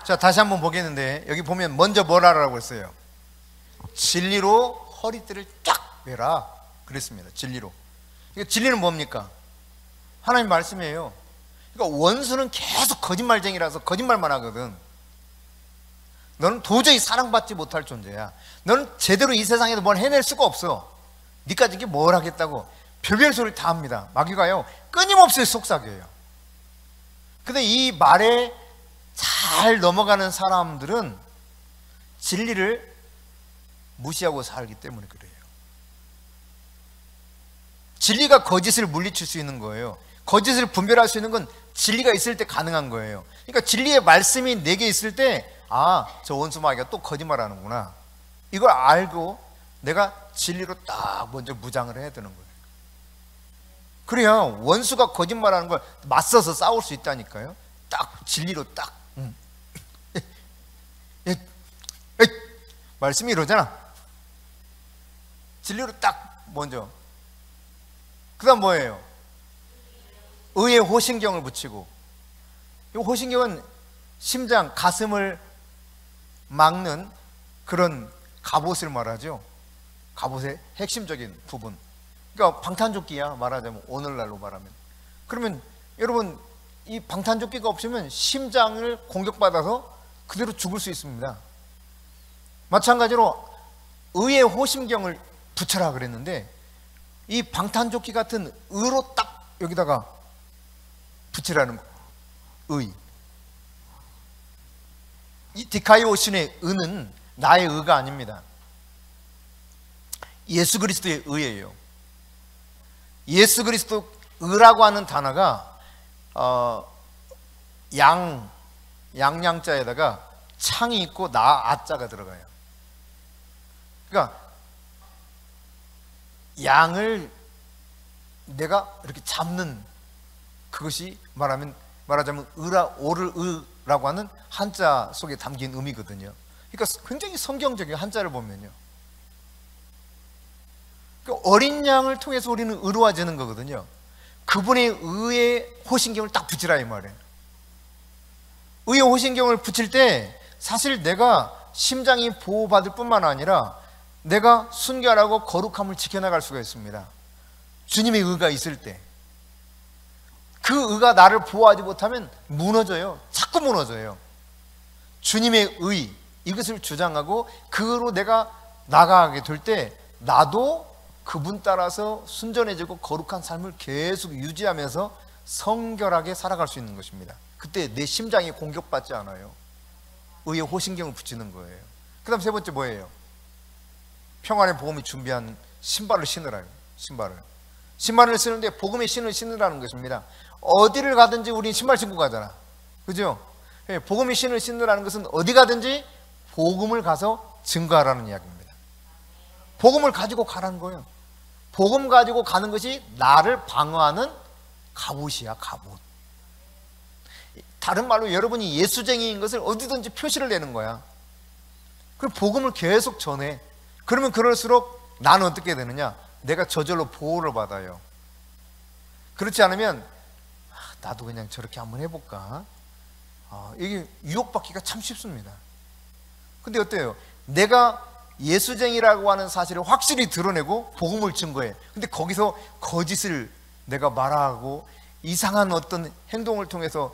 자, 다시 한번 보겠는데 여기 보면 먼저 뭘 하라고 했어요? 진리로 허리띠를 쫙 매라 그랬습니다. 진리로. 그러니까 진리는 뭡니까? 하나님 말씀이에요. 그러니까 원수는 계속 거짓말쟁이라서 거짓말만 하거든. 너는 도저히 사랑받지 못할 존재야. 너는 제대로 이 세상에서 뭘 해낼 수가 없어. 니까지 이게 뭘 하겠다고 별별 소리를 다 합니다. 마귀가요 끊임없이 속삭여요. 근데 이 말에 잘 넘어가는 사람들은 진리를 무시하고 살기 때문에 그래요. 진리가 거짓을 물리칠 수 있는 거예요. 거짓을 분별할 수 있는 건 진리가 있을 때 가능한 거예요. 그러니까 진리의 말씀이 내게 있을 때, 아, 저 원수 마귀가 또 거짓말하는구나, 이걸 알고 내가 진리로 딱 먼저 무장을 해야 되는 거예요. 그래야 원수가 거짓말하는 걸 맞서서 싸울 수 있다니까요. 딱 진리로 딱 말씀이 이러잖아. 진리로 딱 먼저. 그 다음 뭐예요? 의의 호신경을 붙이고. 이 호신경은 심장, 가슴을 막는 그런 갑옷을 말하죠. 갑옷의 핵심적인 부분. 그러니까 방탄조끼야, 말하자면 오늘날로 말하면. 그러면 여러분, 이 방탄조끼가 없으면 심장을 공격받아서 그대로 죽을 수 있습니다. 마찬가지로 의의 호심경을 붙여라 그랬는데, 이 방탄조끼 같은 의로 딱 여기다가 붙이라는 거. 의. 이 디카이오신의 의는 나의 의가 아닙니다. 예수 그리스도의 의예요. 예수 그리스도 의라고 하는 단어가 양양자에다가 창이 있고 나 아자가 들어가요. 그러니까 양을 내가 이렇게 잡는 그것이 말하자면 오를 의라고 하는 한자 속에 담긴 의미거든요. 그러니까 굉장히 성경적인 한자를 보면요. 어린 양을 통해서 우리는 의로워지는 거거든요. 그분의 의의 호신경을 딱 붙이라 이 말이에요. 의의 호신경을 붙일 때 사실 내가 심장이 보호받을 뿐만 아니라 내가 순결하고 거룩함을 지켜나갈 수가 있습니다. 주님의 의가 있을 때. 그 의가 나를 보호하지 못하면 무너져요. 자꾸 무너져요. 주님의 의, 이것을 주장하고 그로 내가 나가게 될 때 나도 그분 따라서 순전해지고 거룩한 삶을 계속 유지하면서 성결하게 살아갈 수 있는 것입니다. 그때 내 심장이 공격받지 않아요. 의의 호신경을 붙이는 거예요. 그 다음 세 번째 뭐예요? 평안의 복음이 준비한 신발을 신으라요. 신발을 쓰는데 복음의 신을 신으라는 것입니다. 어디를 가든지 우린 신발 신고 가잖아. 그죠? 복음의 신을 신으라는 것은 어디 가든지 복음을 가서 증거하라는 이야기입니다. 복음을 가지고 가라는 거예요. 복음 가지고 가는 것이 나를 방어하는 갑옷이야, 갑옷. 다른 말로 여러분이 예수쟁이인 것을 어디든지 표시를 내는 거야. 그럼 복음을 계속 전해. 그러면 그럴수록 나는 어떻게 되느냐? 내가 저절로 보호를 받아요. 그렇지 않으면 나도 그냥 저렇게 한번 해볼까? 이게 유혹받기가 참 쉽습니다. 근데 어때요? 내가 예수쟁이라고 하는 사실을 확실히 드러내고 복음을 증거해. 근데 거기서 거짓을 내가 말하고 이상한 어떤 행동을 통해서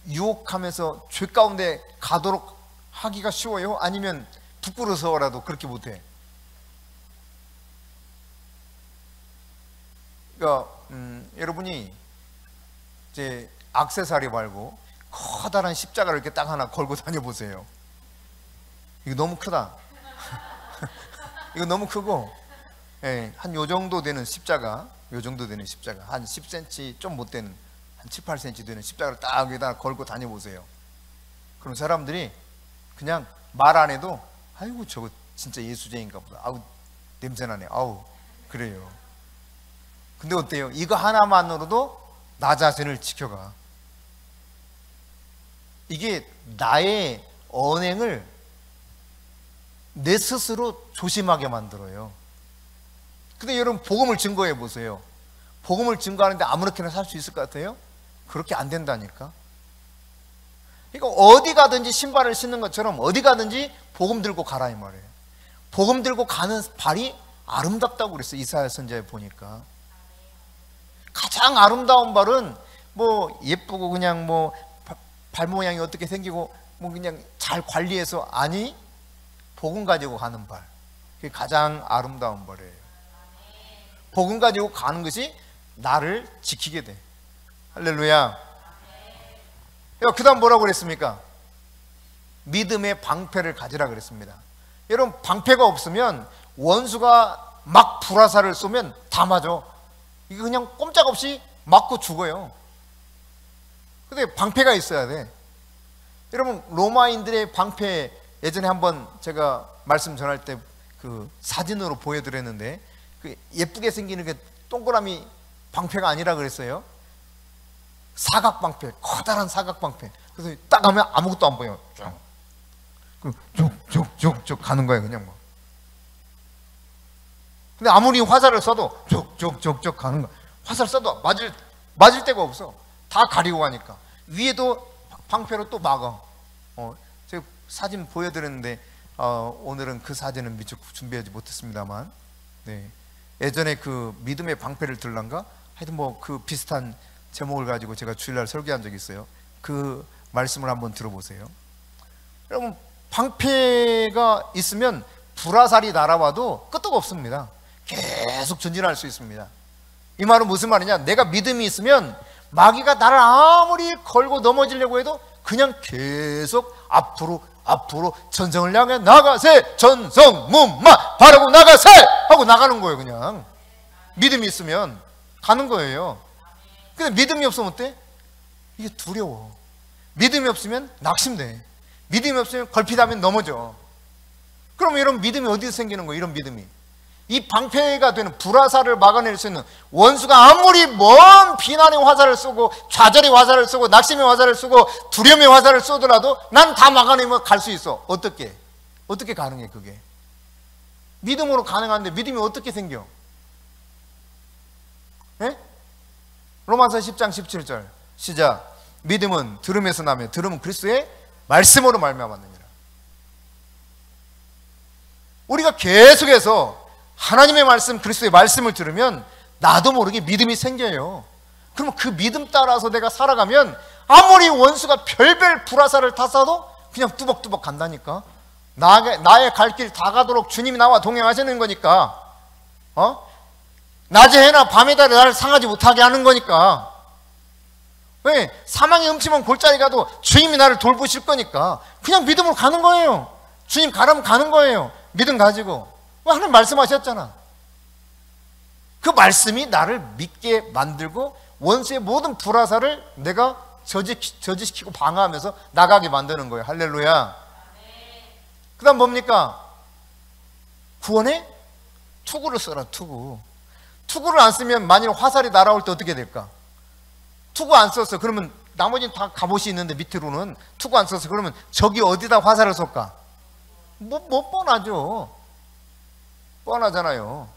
유혹하면서 죄 가운데 가도록 하기가 쉬워요? 아니면 부끄러워서라도 그렇게 못해? 그러니까 여러분이 이제 액세서리 말고 커다란 십자가를 이렇게 딱 하나 걸고 다녀보세요. 이거 너무 크다. 이거 너무 크고, 한 요 정도 되는 십자가, 한 10cm 좀 못 되는, 한 7, 8cm 되는 십자가를 딱 여기다 걸고 다녀보세요. 그럼 사람들이 그냥 말 안 해도 아이고 저거 진짜 예수쟁인가 보다. 아우 냄새나네. 아우 그래요. 근데 어때요? 이거 하나만으로도 나 자신을 지켜가. 이게 나의 언행을 내 스스로 조심하게 만들어요. 근데 여러분 복음을 증거해 보세요. 복음을 증거하는데 아무렇게나 살 수 있을 것 같아요? 그렇게 안 된다니까. 그러니까 어디 가든지 신발을 신는 것처럼 어디 가든지 복음 들고 가라 이 말이에요. 복음 들고 가는 발이 아름답다고 그랬어요. 이사야 선지자에 보니까. 가장 아름다운 발은 뭐 예쁘고 그냥 뭐 발 모양이 어떻게 생기고 뭐 그냥 잘 관리해서, 아니 복음 가지고 가는 발, 그게 가장 아름다운 발이에요. 복음 가지고 가는 것이 나를 지키게 돼. 할렐루야. 그 다음 뭐라고 그랬습니까? 믿음의 방패를 가지라 그랬습니다. 여러분 방패가 없으면 원수가 막 불화살을 쏘면 다 맞아. 이거 그냥 꼼짝없이 맞고 죽어요. 근데 방패가 있어야 돼. 여러분 로마인들의 방패, 예전에 한번 제가 말씀 전할 때 그 사진으로 보여드렸는데, 그 예쁘게 생기는 그 동그라미 방패가 아니라 그랬어요. 사각방패, 커다란 사각방패. 그래서 딱 하면 아무것도 안 보여요. 쭉쭉쭉쭉 가는 거예요, 그냥 뭐. 근데 아무리 화살을 쏴도 쭉쭉쭉쭉 가는 거야. 화살 쏴도 맞을 데가 없어. 다 가리고 가니까. 위에도 방패로 또 막아. 제가 사진 보여드렸는데 오늘은 그 사진은 미처 준비하지 못했습니다만, 네. 예전에 그 믿음의 방패를 들란가? 하여튼 뭐 그 비슷한 제목을 가지고 제가 주일날 설교한 적이 있어요. 그 말씀을 한번 들어보세요. 여러분, 방패가 있으면 불화살이 날아와도 끄떡 없습니다. 계속 전진할 수 있습니다. 이 말은 무슨 말이냐? 내가 믿음이 있으면 마귀가 나를 아무리 걸고 넘어지려고 해도 그냥 계속 앞으로 전성을 향해 나가세, 전성문마 바라고 나가세 하고 나가는 거예요. 그냥 믿음이 있으면 가는 거예요. 근데 믿음이 없으면 어때? 이게 두려워. 믿음이 없으면 낙심돼. 믿음이 없으면 걸핏하면 넘어져. 그럼 이런 믿음이 어디서 생기는 거예요? 이런 믿음이. 이 방패가 되는 불화살을 막아낼 수 있는, 원수가 아무리 먼 비난의 화살을 쏘고 좌절의 화살을 쏘고 낙심의 화살을 쏘고 두려움의 화살을 쏘더라도 난 다 막아내면 갈 수 있어. 어떻게 가능해? 그게 믿음으로 가능한데 믿음이 어떻게 생겨? 예? 로마서 10장 17절 시작. 믿음은 들음에서 나며 들음은 그리스도의 말씀으로 말미암았느니라. 우리가 계속해서 하나님의 말씀, 그리스도의 말씀을 들으면 나도 모르게 믿음이 생겨요. 그러면 그 믿음 따라서 내가 살아가면 아무리 원수가 별별 불화살을 다 쏴도 그냥 뚜벅뚜벅 간다니까. 나의 갈 길 다 가도록 주님이 나와 동행하시는 거니까. 낮에 해나 밤에 달에 나를 상하지 못하게 하는 거니까. 왜? 사망의 음침한 골짜기 가도 주님이 나를 돌보실 거니까 그냥 믿음으로 가는 거예요. 주님 가라면 가는 거예요. 믿음 가지고. 왜? 하나님 말씀하셨잖아. 그 말씀이 나를 믿게 만들고 원수의 모든 불화살을 내가 저지시키고 방어하면서 나가게 만드는 거예요. 할렐루야. 그 다음 뭡니까? 구원에 투구를 써라. 투구를 안 쓰면 만일 화살이 날아올 때 어떻게 될까? 투구 안 썼어. 그러면 나머지는 다 갑옷이 있는데 밑으로는 투구 안 썼어. 그러면 적이 어디다 화살을 쏠까? 뭐 뻔하죠. 뻔하잖아요.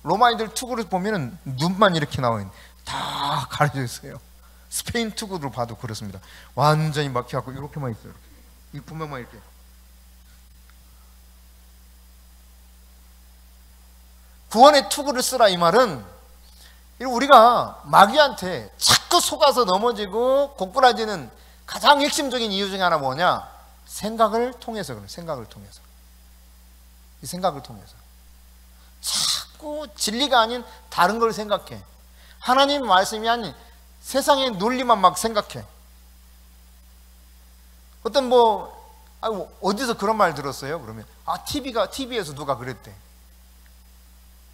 로마인들 투구를 보면은 눈만 이렇게 나와요. 다 가려져 있어요. 스페인 투구를 봐도 그렇습니다. 완전히 막혀갖고 이렇게만 있어요. 이 구멍만 이렇게. 구원의 투구를 쓰라 이 말은 우리가 마귀한테 자꾸 속아서 넘어지고 고꾸라지는 가장 핵심적인 이유 중에 하나 뭐냐? 생각을 통해서 그래. 생각을 통해서. 이 생각을 통해서 자꾸 진리가 아닌 다른 걸 생각해. 하나님 말씀이 아닌 세상의 논리만 막 생각해. 어떤 어디서 그런 말 들었어요? 그러면 TV에서 누가 그랬대.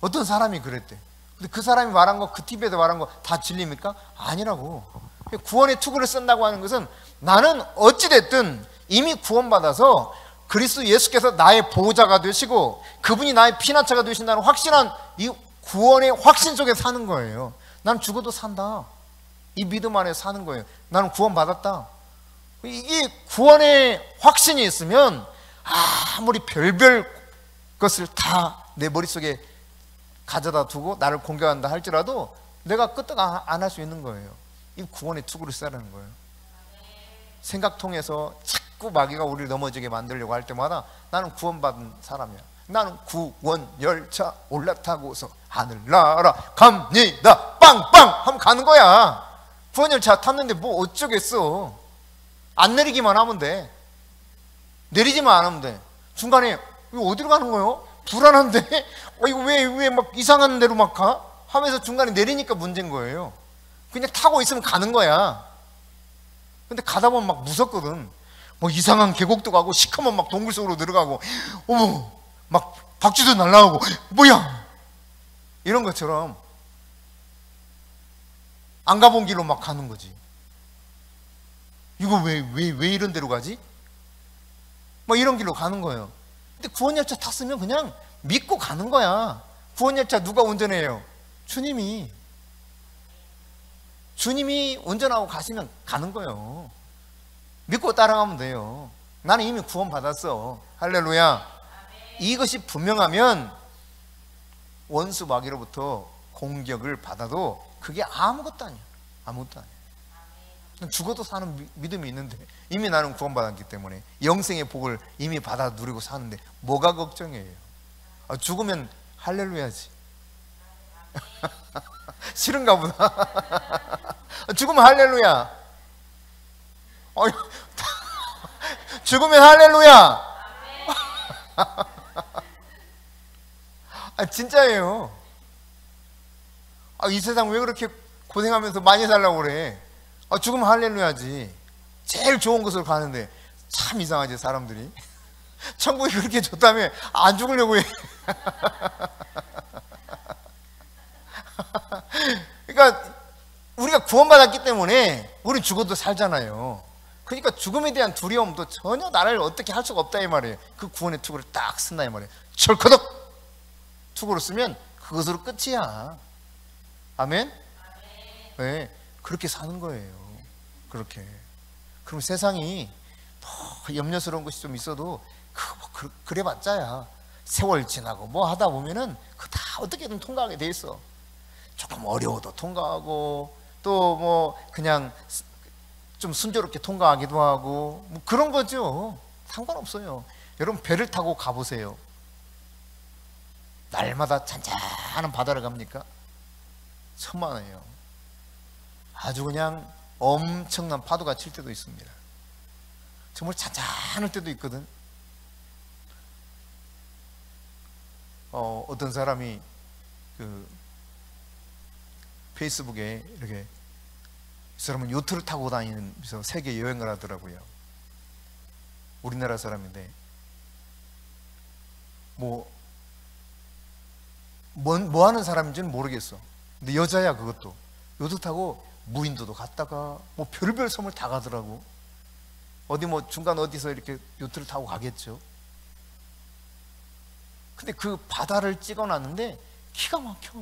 어떤 사람이 그랬대. 근데 그 사람이 말한 거, 그 TV에서 말한 거 다 진리입니까? 아니라고. 구원의 투구를 쓴다고 하는 것은 나는 어찌됐든 이미 구원받아서 그리스도 예수께서 나의 보호자가 되시고 그분이 나의 피난처가 되신다는 확신한 이 구원의 확신 속에 사는 거예요. 나는 죽어도 산다. 이 믿음 안에 사는 거예요. 나는 구원받았다. 이게 구원의 확신이 있으면 아무리 별별 것을 다 내 머릿속에 가져다 두고 나를 공격한다 할지라도 내가 끄떡 안 할 수 있는 거예요. 이 구원의 투구를 쓰라는 거예요. 생각 통해서 자꾸 마귀가 우리를 넘어지게 만들려고 할 때마다 나는 구원받은 사람이야. 나는 구원 열차 올라타고서 하늘나라 갑니다. 빵빵 하면 가는 거야. 구원 열차 탔는데 뭐 어쩌겠어. 안 내리기만 하면 돼. 내리지만 않으면 돼. 중간에 이거 어디로 가는 거예요? 불안한데? 이거 왜 막 이상한 데로 막 가? 하면서 중간에 내리니까 문제인 거예요. 그냥 타고 있으면 가는 거야. 근데 가다 보면 막 무섭거든. 뭐 이상한 계곡도 가고 시커먼 막 동굴 속으로 들어가고 어머 막 박쥐도 날아오고 뭐야 이런 것처럼 안 가본 길로 막 가는 거지. 이거 왜 이런 데로 가지? 뭐 이런 길로 가는 거예요. 근데 구원열차 탔으면 그냥 믿고 가는 거야. 구원열차 누가 운전해요? 주님이. 주님이 운전하고 가시면 가는 거예요. 믿고 따라가면 돼요. 나는 이미 구원받았어. 할렐루야. 이것이 분명하면 원수 마귀로부터 공격을 받아도 그게 아무것도 아니야. 아무것도 아니야. 죽어도 사는 믿음이 있는데, 이미 나는 구원받았기 때문에 영생의 복을 이미 받아 누리고 사는데 뭐가 걱정이에요? 죽으면 할렐루야지. 싫은가 보다. 죽으면 할렐루야. 죽으면 할렐루야. 진짜예요. 이 세상 왜 그렇게 고생하면서 많이 살라고 그래? 죽으면 할렐루야지. 제일 좋은 곳으로 가는데. 참 이상하지, 사람들이. 천국이 그렇게 좋다며 안 죽으려고 해. 그러니까 우리가 구원받았기 때문에 우리 죽어도 살잖아요. 그러니까 죽음에 대한 두려움도 전혀 나를 어떻게 할 수가 없다 이 말이에요. 그 구원의 투구를 딱 쓴다 이 말이에요. 철커덕 투구를 쓰면 그것으로 끝이야. 아멘? 네, 그렇게 사는 거예요. 그렇게. 그럼 세상이 뭐 염려스러운 것이 좀 있어도 그래봤자야. 세월 지나고 뭐 하다 보면은 그 다 어떻게든 통과하게 돼 있어. 조금 어려워도 통과하고, 또 뭐 그냥 좀 순조롭게 통과하기도 하고, 뭐 그런 거죠. 상관없어요. 여러분 배를 타고 가보세요. 날마다 잔잔한 바다를 갑니까? 천만에요. 아주 그냥 엄청난 파도가 칠 때도 있습니다. 정말 잔잔할 때도 있거든. 어떤 사람이 그 페이스북에 이렇게, 이 사람은 요트를 타고 다니면서 세계 여행을 하더라고요. 우리나라 사람인데 뭐 하는 사람인지는 모르겠어. 근데 여자야. 그것도 요트 타고 무인도도 갔다가 뭐 별별 섬을 다 가더라고. 어디 뭐 중간 어디서 이렇게 요트를 타고 가겠죠. 근데 그 바다를 찍어놨는데 기가 막혀.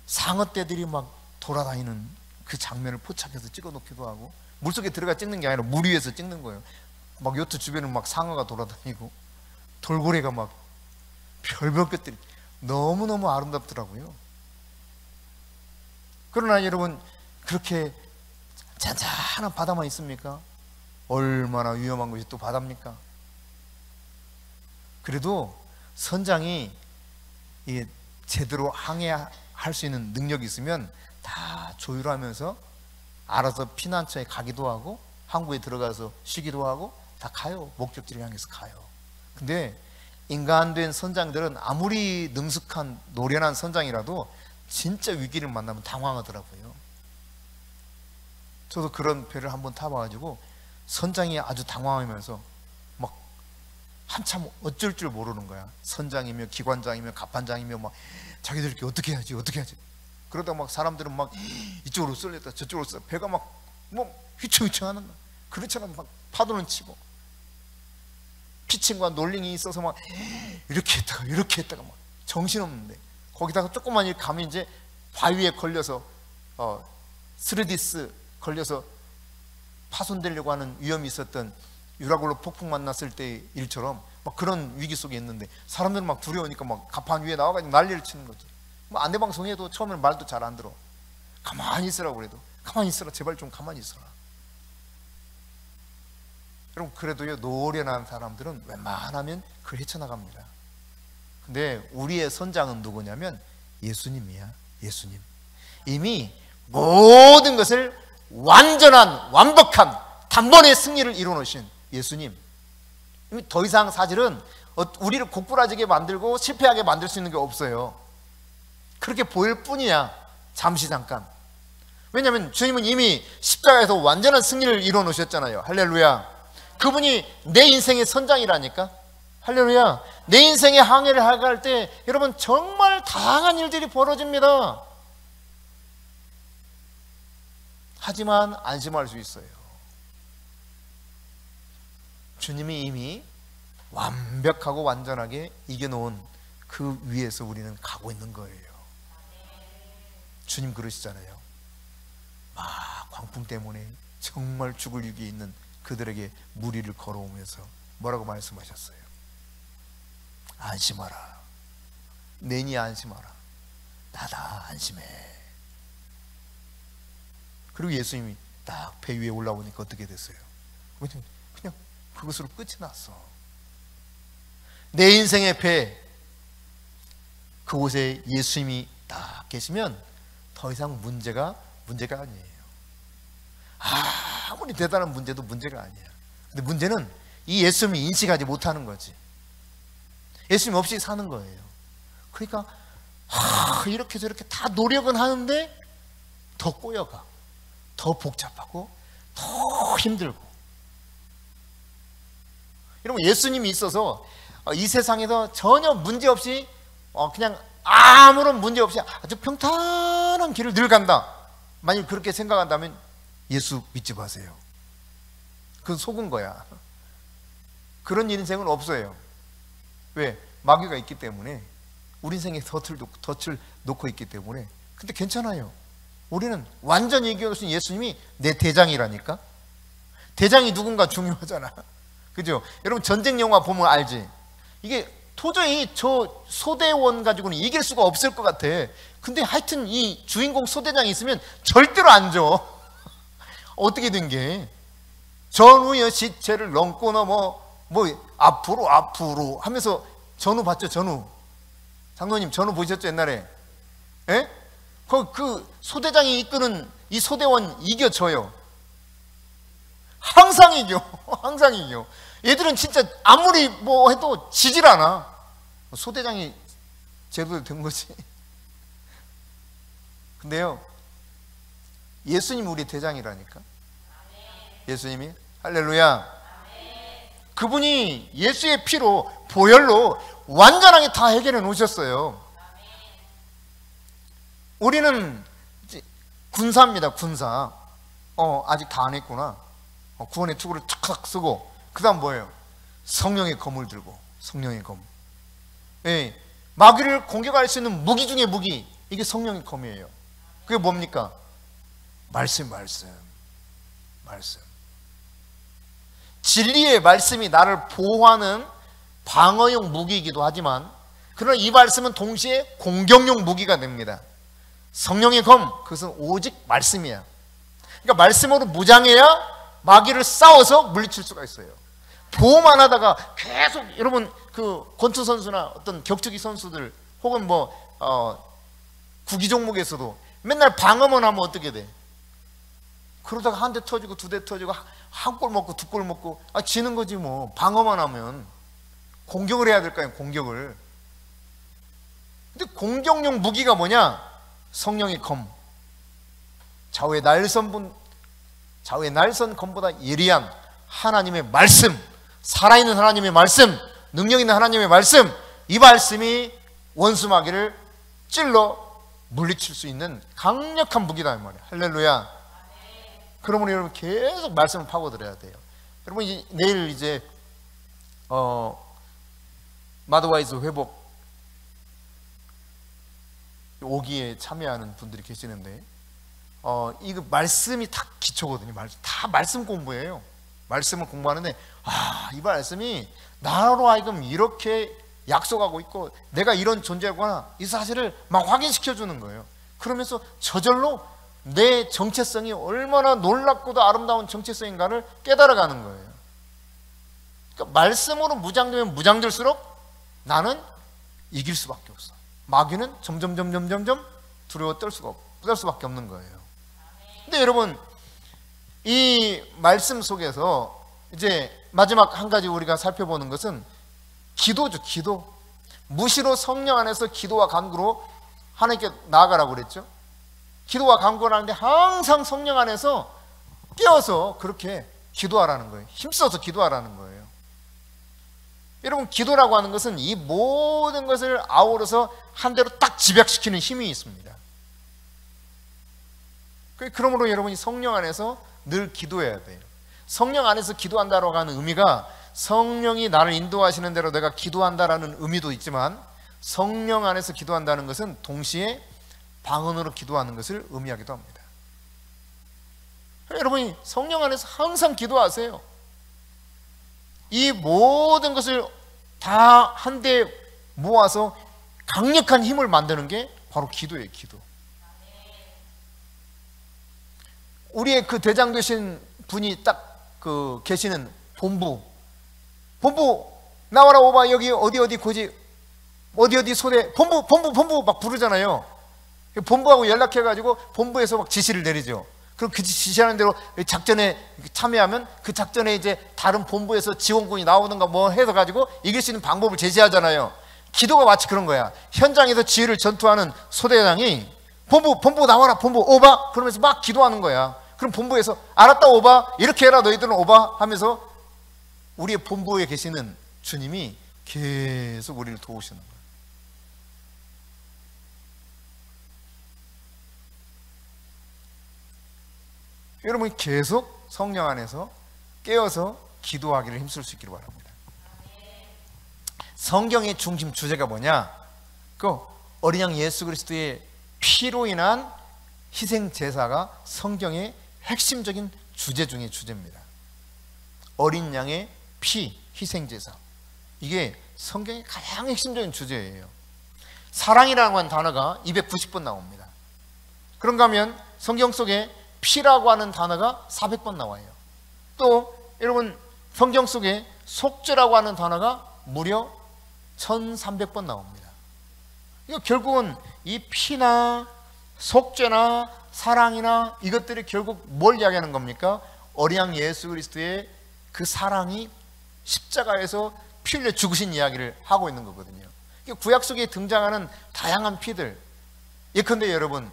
상어떼들이 막 돌아다니는 그 장면을 포착해서 찍어놓기도 하고, 물속에 들어가 찍는 게 아니라 물 위에서 찍는 거예요. 막 요트 주변은 막 상어가 돌아다니고 돌고래가 막 별별 것들이 너무너무 아름답더라고요. 그러나 여러분, 그렇게 잔잔한 바다만 있습니까? 얼마나 위험한 것이 또 바다입니까? 그래도 선장이 이게 제대로 항해할 수 있는 능력이 있으면 다 조율하면서 알아서 피난처에 가기도 하고, 항구에 들어가서 쉬기도 하고 다 가요. 목적지를 향해서 가요. 근데 인간된 선장들은 아무리 능숙한 노련한 선장이라도 진짜 위기를 만나면 당황하더라고요. 저도 그런 배를 한번 타봐가지고 선장이 아주 당황하면서 막 한참 어쩔 줄 모르는 거야. 선장이며 기관장이며 갑판장이며 막 자기들끼리 어떻게 해야지 그러다 막 사람들은 막 이쪽으로 쏠렸다 저쪽으로 쏠렸다, 배가 막 뭐 휘청휘청 하는 거야. 그렇잖아. 막 파도는 치고 피칭과 놀링이 있어서 막 이렇게 했다가 막 정신없는데, 거기다가 조금만 이렇게 가면 이제 바위에 걸려서 스르디스 걸려서 파손되려고 하는 위험이 있었던 유라굴로 폭풍 만났을 때 일처럼 막 그런 위기 속에 있는데, 사람들은 막 두려우니까 막 갑판 위에 나와가지고 난리를 치는 거죠. 뭐 안내방송해도 처음에는 말도 잘 안 들어. 가만히 있으라고 그래도 가만히 있어라, 제발 좀 가만히 있어라. 여러분, 그래도요, 노련한 사람들은 웬만하면 그걸 헤쳐나갑니다. 근데 우리의 선장은 누구냐면 예수님이야. 예수님. 이미 모든 것을 완전한 완벽한 단번에 승리를 이루어놓으신 예수님. 더 이상 사실은 우리를 고꾸라지게 만들고 실패하게 만들 수 있는 게 없어요. 그렇게 보일 뿐이야. 잠시 잠깐. 왜냐하면 주님은 이미 십자가에서 완전한 승리를 이루어놓으셨잖아요. 할렐루야. 그분이 내 인생의 선장이라니까. 할렐루야. 내 인생의 항해를 할 때 여러분 정말 다양한 일들이 벌어집니다. 하지만 안심할 수 있어요. 주님이 이미 완벽하고 완전하게 이겨놓은 그 위에서 우리는 가고 있는 거예요. 주님 그러시잖아요. 아픔 때문에 정말 죽을 위기에 있는 그들에게 무리를 걸어오면서 뭐라고 말씀하셨어요? 안심하라. 내니 안심하라. 나다 안심해. 그리고 예수님이 딱 배 위에 올라오니까 어떻게 됐어요? 그냥 그것으로 끝이 났어. 내 인생의 배, 그곳에 예수님이 딱 계시면 더 이상 문제가 아니에요. 아무리 대단한 문제도 문제가 아니야. 근데 문제는 이 예수님이 인식하지 못하는 거지. 예수님 없이 사는 거예요. 그러니까 이렇게 저렇게 다 노력은 하는데 더 꼬여가, 더 복잡하고 더 힘들고. 여러분, 예수님이 있어서 이 세상에서 전혀 문제 없이 그냥 아무런 문제 없이 아주 평탄한 길을 늘 간다, 만일 그렇게 생각한다면 예수 믿지 마세요. 그건 속은 거야. 그런 인생은 없어요. 왜? 마귀가 있기 때문에. 우리 인생에 덫을 놓고 있기 때문에. 근데 괜찮아요. 우리는 완전히 이겨올 수 있는 예수님이 내 대장이라니까. 대장이 누군가 중요하잖아. 그죠? 여러분, 전쟁 영화 보면 알지? 이게 도저히 저 소대원 가지고는 이길 수가 없을 것 같아. 근데 하여튼 이 주인공 소대장이 있으면 절대로 안 져. 어떻게 된 게? 전우의 시체를 넘고 넘어 앞으로 하면서 전우 봤죠? 전우. 장로님 전우 보셨죠? 옛날에? 예? 그 소대장이 이끄는 이 소대원 이겨져요. 항상 이겨. 항상 이겨. 얘들은 진짜 아무리 뭐 해도 지질 않아. 소대장이 제대로 된 거지. 근데요, 예수님이 우리 대장이라니까. 예수님이. 할렐루야. 그분이 예수의 피로, 보혈로 완전하게 다 해결해 놓으셨어요. 우리는 군사입니다. 군사. 아직 다 안 했구나. 구원의 투구를 탁탁 쓰고, 그 다음 뭐예요? 성령의 검을 들고. 성령의 검. 예, 마귀를 공격할 수 있는 무기 중에 무기, 이게 성령의 검이에요. 그게 뭡니까? 말씀. 진리의 말씀이 나를 보호하는 방어용 무기이기도 하지만, 그러나 이 말씀은 동시에 공격용 무기가 됩니다. 성령의 검, 그것은 오직 말씀이야. 그러니까 말씀으로 무장해야 마귀를 싸워서 물리칠 수가 있어요. 보호만 하다가 계속, 여러분 그 권투 선수나 어떤 격투기 선수들 혹은 구기 종목에서도 맨날 방어만 하면 어떻게 돼? 그러다가 한 대 터지고 두 대 터지고 한 골 먹고 두 골 먹고 지는 거지 뭐. 방어만 하면. 공격을 해야 될 거 아니에요. 공격을. 근데 공격용 무기가 뭐냐? 성령의 검. 좌우의 날선 검보다 예리한 하나님의 말씀, 살아있는 하나님의 말씀, 능력 있는 하나님의 말씀, 이 말씀이 원수 마귀를 찔러 물리칠 수 있는 강력한 무기다 이 말이에요. 할렐루야. 그러므로 여러분 계속 말씀을 파고들어야 돼요. 여러분 내일 이제 마더와이즈 회복 5기에 참여하는 분들이 계시는데 이거 말씀이 다 기초거든요. 다 말씀 공부예요. 말씀을 공부하는데 이 말씀이 나로 하여금 이렇게 약속하고 있고 내가 이런 존재구나, 이 사실을 막 확인시켜 주는 거예요. 그러면서 저절로 내 정체성이 얼마나 놀랍고도 아름다운 정체성인가를 깨달아가는 거예요. 그러니까 말씀으로 무장되면 무장될수록 나는 이길 수밖에 없어. 마귀는 점점 두려워 떨 수밖에 없는 거예요. 근데 여러분, 이 말씀 속에서 이제 마지막 한 가지 우리가 살펴보는 것은 기도죠. 기도. 무시로 성령 안에서 기도와 간구로 하나님께 나아가라고 그랬죠. 기도와 간구를 하는데 항상 성령 안에서 깨어서 그렇게 기도하라는 거예요. 힘써서 기도하라는 거예요. 여러분, 기도라고 하는 것은 이 모든 것을 아우러서 한 대로 딱 집약시키는 힘이 있습니다. 그러므로 여러분이 성령 안에서 늘 기도해야 돼요. 성령 안에서 기도한다고 하는 의미가 성령이 나를 인도하시는 대로 내가 기도한다라는 의미도 있지만, 성령 안에서 기도한다는 것은 동시에 방언으로 기도하는 것을 의미하기도 합니다. 여러분이 성령 안에서 항상 기도하세요. 이 모든 것을 다 한데 모아서 강력한 힘을 만드는 게 바로 기도예요. 기도. 우리의 그 대장 되신 분이 딱 그 계시는 본부 나와라 오바 여기 어디 고지 어디 소대 본부 막 부르잖아요. 본부하고 연락해가지고 본부에서 막 지시를 내리죠. 그럼 그 지시하는 대로 작전에 참여하면 그 작전에 이제 다른 본부에서 지원군이 나오는가 뭐 해서 가지고 이길 수 있는 방법을 제시하잖아요. 기도가 마치 그런 거야. 현장에서 지휘를 전투하는 소대장이 본부 나와라 본부 오바 그러면서 막 기도하는 거야. 그럼 본부에서 알았다 오바 이렇게 해라 너희들은 오바 하면서 우리의 본부에 계시는 주님이 계속 우리를 도우시는 거예요. 여러분이 계속 성령 안에서 깨어서 기도하기를 힘쓸 수 있기를 바랍니다. 성경의 중심 주제가 뭐냐? 그 어린 양 예수 그리스도의 피로 인한 희생 제사가 성경의 핵심적인 주제 중의 주제입니다. 어린 양의 피, 희생 제사. 이게 성경의 가장 핵심적인 주제예요. 사랑이라고 하는 단어가 290번 나옵니다. 그런가 하면 성경 속에 피라고 하는 단어가 400번 나와요. 또 여러분 성경 속에 속죄라고 하는 단어가 무려 1300번 나옵니다. 이거 결국은 이 피나 속죄나 사랑이나 이것들이 결국 뭘 이야기하는 겁니까? 어린 양 예수 그리스도의 그 사랑이 십자가에서 피 흘려 죽으신 이야기를 하고 있는 거거든요. 구약 속에 등장하는 다양한 피들, 예컨대 여러분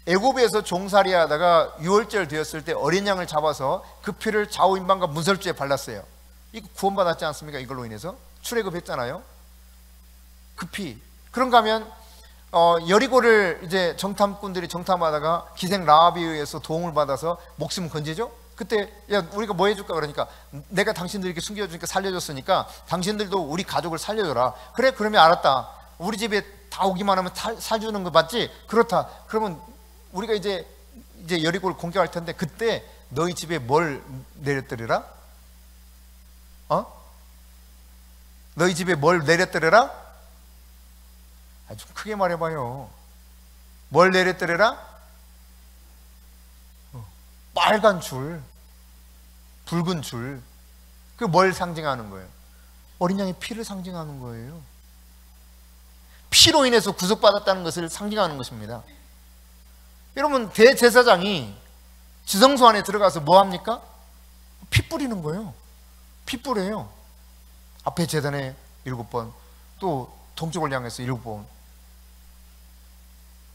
애굽에서 종살이 하다가 유월절 되었을 때 어린 양을 잡아서 그 피를 좌우인방과 문설주에 발랐어요. 이거 구원받았지 않습니까? 이걸로 인해서 출애굽했잖아요. 그 피. 그런가 하면 여리고를 이제 정탐꾼들이 정탐하다가 기생 라합에 의해서 도움을 받아서 목숨 건지죠. 그때 야 우리가 뭐 해줄까 그러니까 내가 당신들 이렇게 숨겨주니까 살려줬으니까 당신들도 우리 가족을 살려줘라. 그래 그러면 알았다. 우리 집에 다 오기만 하면 살주는 거 맞지? 그렇다. 그러면 우리가 이제 여리고를 공격할 텐데 그때 너희 집에 뭘 내렸더라? 너희 집에 뭘 내렸더라? 좀 크게 말해봐요. 뭘 내렸더라? 빨간 줄, 붉은 줄. 그 뭘 상징하는 거예요? 어린 양의 피를 상징하는 거예요. 피로 인해서 구속받았다는 것을 상징하는 것입니다. 여러분 대제사장이 지성소 안에 들어가서 뭐 합니까? 피 뿌리는 거예요. 피 뿌려요. 앞에 제단에 7번, 또 동쪽을 향해서 7번.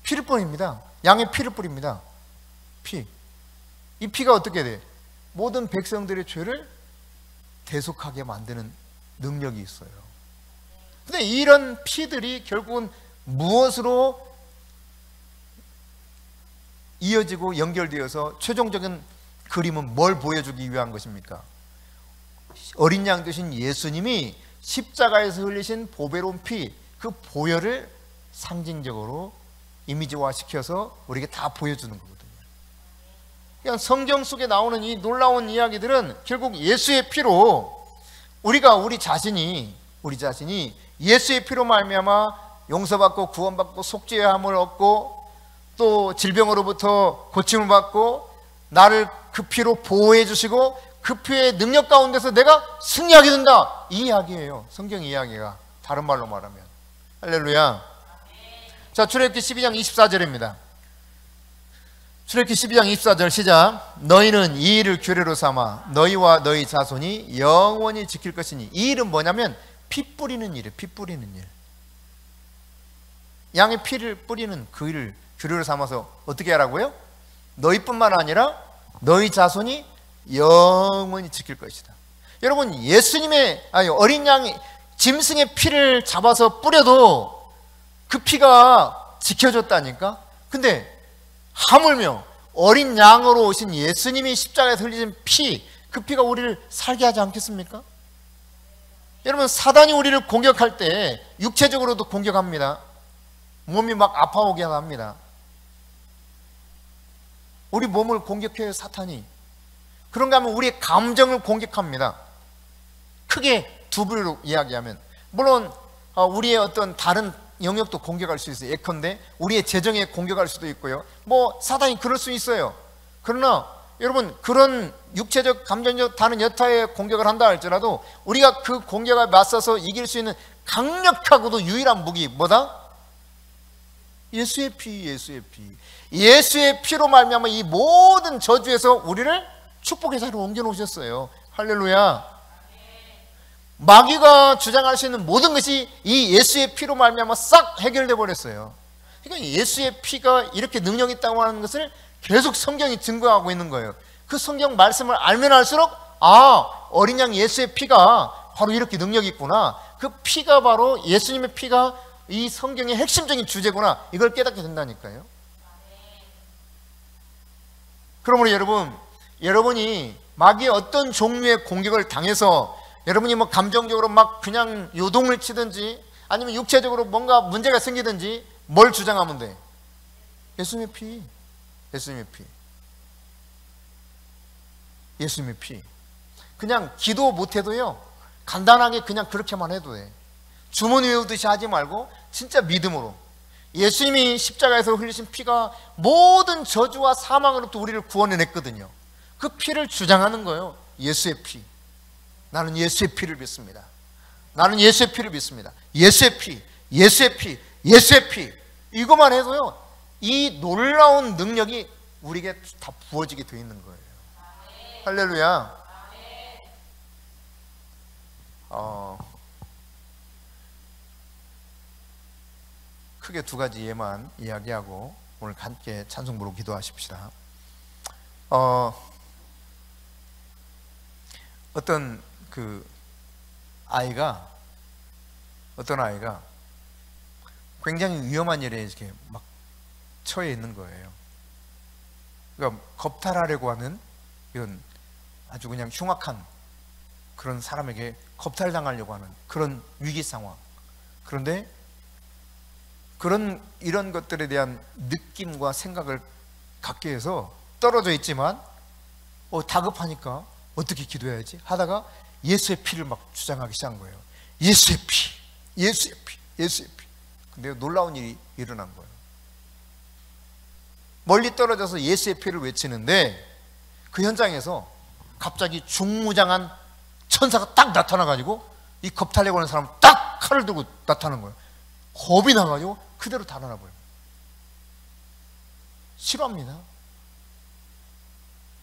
피를 뿌립니다. 양의 피를 뿌립니다. 피. 이 피가 어떻게 돼? 모든 백성들의 죄를 대속하게 만드는 능력이 있어요. 근데 이런 피들이 결국은 무엇으로 이어지고 연결되어서 최종적인 그림은 뭘 보여주기 위한 것입니까? 어린 양 되신 예수님이 십자가에서 흘리신 보배로운 피, 그 보혈을 상징적으로 이미지화 시켜서 우리에게 다 보여주는 거거든요. 그냥 성경 속에 나오는 이 놀라운 이야기들은 결국 예수의 피로 우리 자신이 예수의 피로 말미암아 용서받고 구원받고 속죄함을 얻고 또 질병으로부터 고침을 받고 나를 그 피로 보호해 주시고 그 피의 능력 가운데서 내가 승리하게 된다. 이 이야기예요. 성경 이야기가. 다른 말로 말하면. 할렐루야. 자, 출애굽기 12장 24절입니다. 출애굽기 12장 24절 시작. 너희는 이 일을 규례로 삼아 너희와 너희 자손이 영원히 지킬 것이니. 이 일은 뭐냐면 피 뿌리는 일이에요. 피 뿌리는 일. 양의 피를 뿌리는 그 일을 규례로 삼아서 어떻게 하라고요? 너희뿐만 아니라 너희 자손이 영원히 지킬 것이다. 여러분 어린 양이 짐승의 피를 잡아서 뿌려도 그 피가 지켜졌다니까. 근데 하물며 어린 양으로 오신 예수님이 십자가에 흘리신 피, 그 피가 우리를 살게 하지 않겠습니까? 여러분 사단이 우리를 공격할 때 육체적으로도 공격합니다. 몸이 막 아파오게 합니다. 우리 몸을 공격해요, 사탄이. 그런가 하면 우리의 감정을 공격합니다. 크게 두 부류로 이야기하면, 물론 우리의 어떤 다른 영역도 공격할 수 있어요. 예컨대 우리의 재정에 공격할 수도 있고요. 뭐 사단이 그럴 수 있어요. 그러나 여러분, 그런 육체적, 감정적 다른 여타의 공격을 한다 할지라도 우리가 그 공격에 맞서서 이길 수 있는 강력하고도 유일한 무기 뭐다? 예수의 피, 예수의 피. 예수의 피로 말미암아 이 모든 저주에서 우리를 축복의 자리로 옮겨 놓으셨어요. 할렐루야. 마귀가 주장할 수 있는 모든 것이 이 예수의 피로 말미암아 싹 해결돼 버렸어요. 그러니까 예수의 피가 이렇게 능력이 있다고 하는 것을 계속 성경이 증거하고 있는 거예요. 그 성경 말씀을 알면 알수록 어린 양 예수의 피가 바로 이렇게 능력이 있구나. 그 피가 바로 예수님의 피가 이 성경의 핵심적인 주제구나. 이걸 깨닫게 된다니까요. 그러므로 여러분이 마귀의 어떤 종류의 공격을 당해서 여러분이 뭐 감정적으로 막 그냥 요동을 치든지 아니면 육체적으로 뭔가 문제가 생기든지 뭘 주장하면 돼? 예수님의 피. 예수님의 피. 예수님의 피. 그냥 기도 못해도요, 간단하게 그냥 그렇게만 해도 돼. 주문 외우듯이 하지 말고 진짜 믿음으로 예수님이 십자가에서 흘리신 피가 모든 저주와 사망으로부터 우리를 구원해냈거든요. 그 피를 주장하는 거예요. 예수의 피. 나는 예수의 피를 믿습니다. 나는 예수의 피를 믿습니다. 예수의 피, 예수의 피, 예수의 피. 이것만 해도요, 이 놀라운 능력이 우리에게 다 부어지게 되어 있는 거예요. 할렐루야. 크게 두 가지 예만 이야기하고 오늘 함께 찬송 부르고 기도하십시다. 어떤 아이가 굉장히 위험한 일에 이렇게 막 처해 있는 거예요. 그러니까 겁탈하려고 하는 이런 아주 그냥 흉악한 그런 사람에게 겁탈당하려고 하는 그런 위기 상황. 그런데 이런 것들에 대한 느낌과 생각을 갖게 해서 떨어져 있지만 다급하니까 어떻게 기도해야지 하다가 예수의 피를 막 주장하기 시작한 거예요. 예수의 피, 예수의 피, 예수의 피. 근데 놀라운 일이 일어난 거예요. 멀리 떨어져서 예수의 피를 외치는데 그 현장에서 갑자기 중무장한 천사가 딱 나타나가지고 이 겁탈려고 하는 사람 딱 칼을 들고 나타나는 거예요. 겁이 나가지고 그대로 달아나 버려요. 싫어합니다.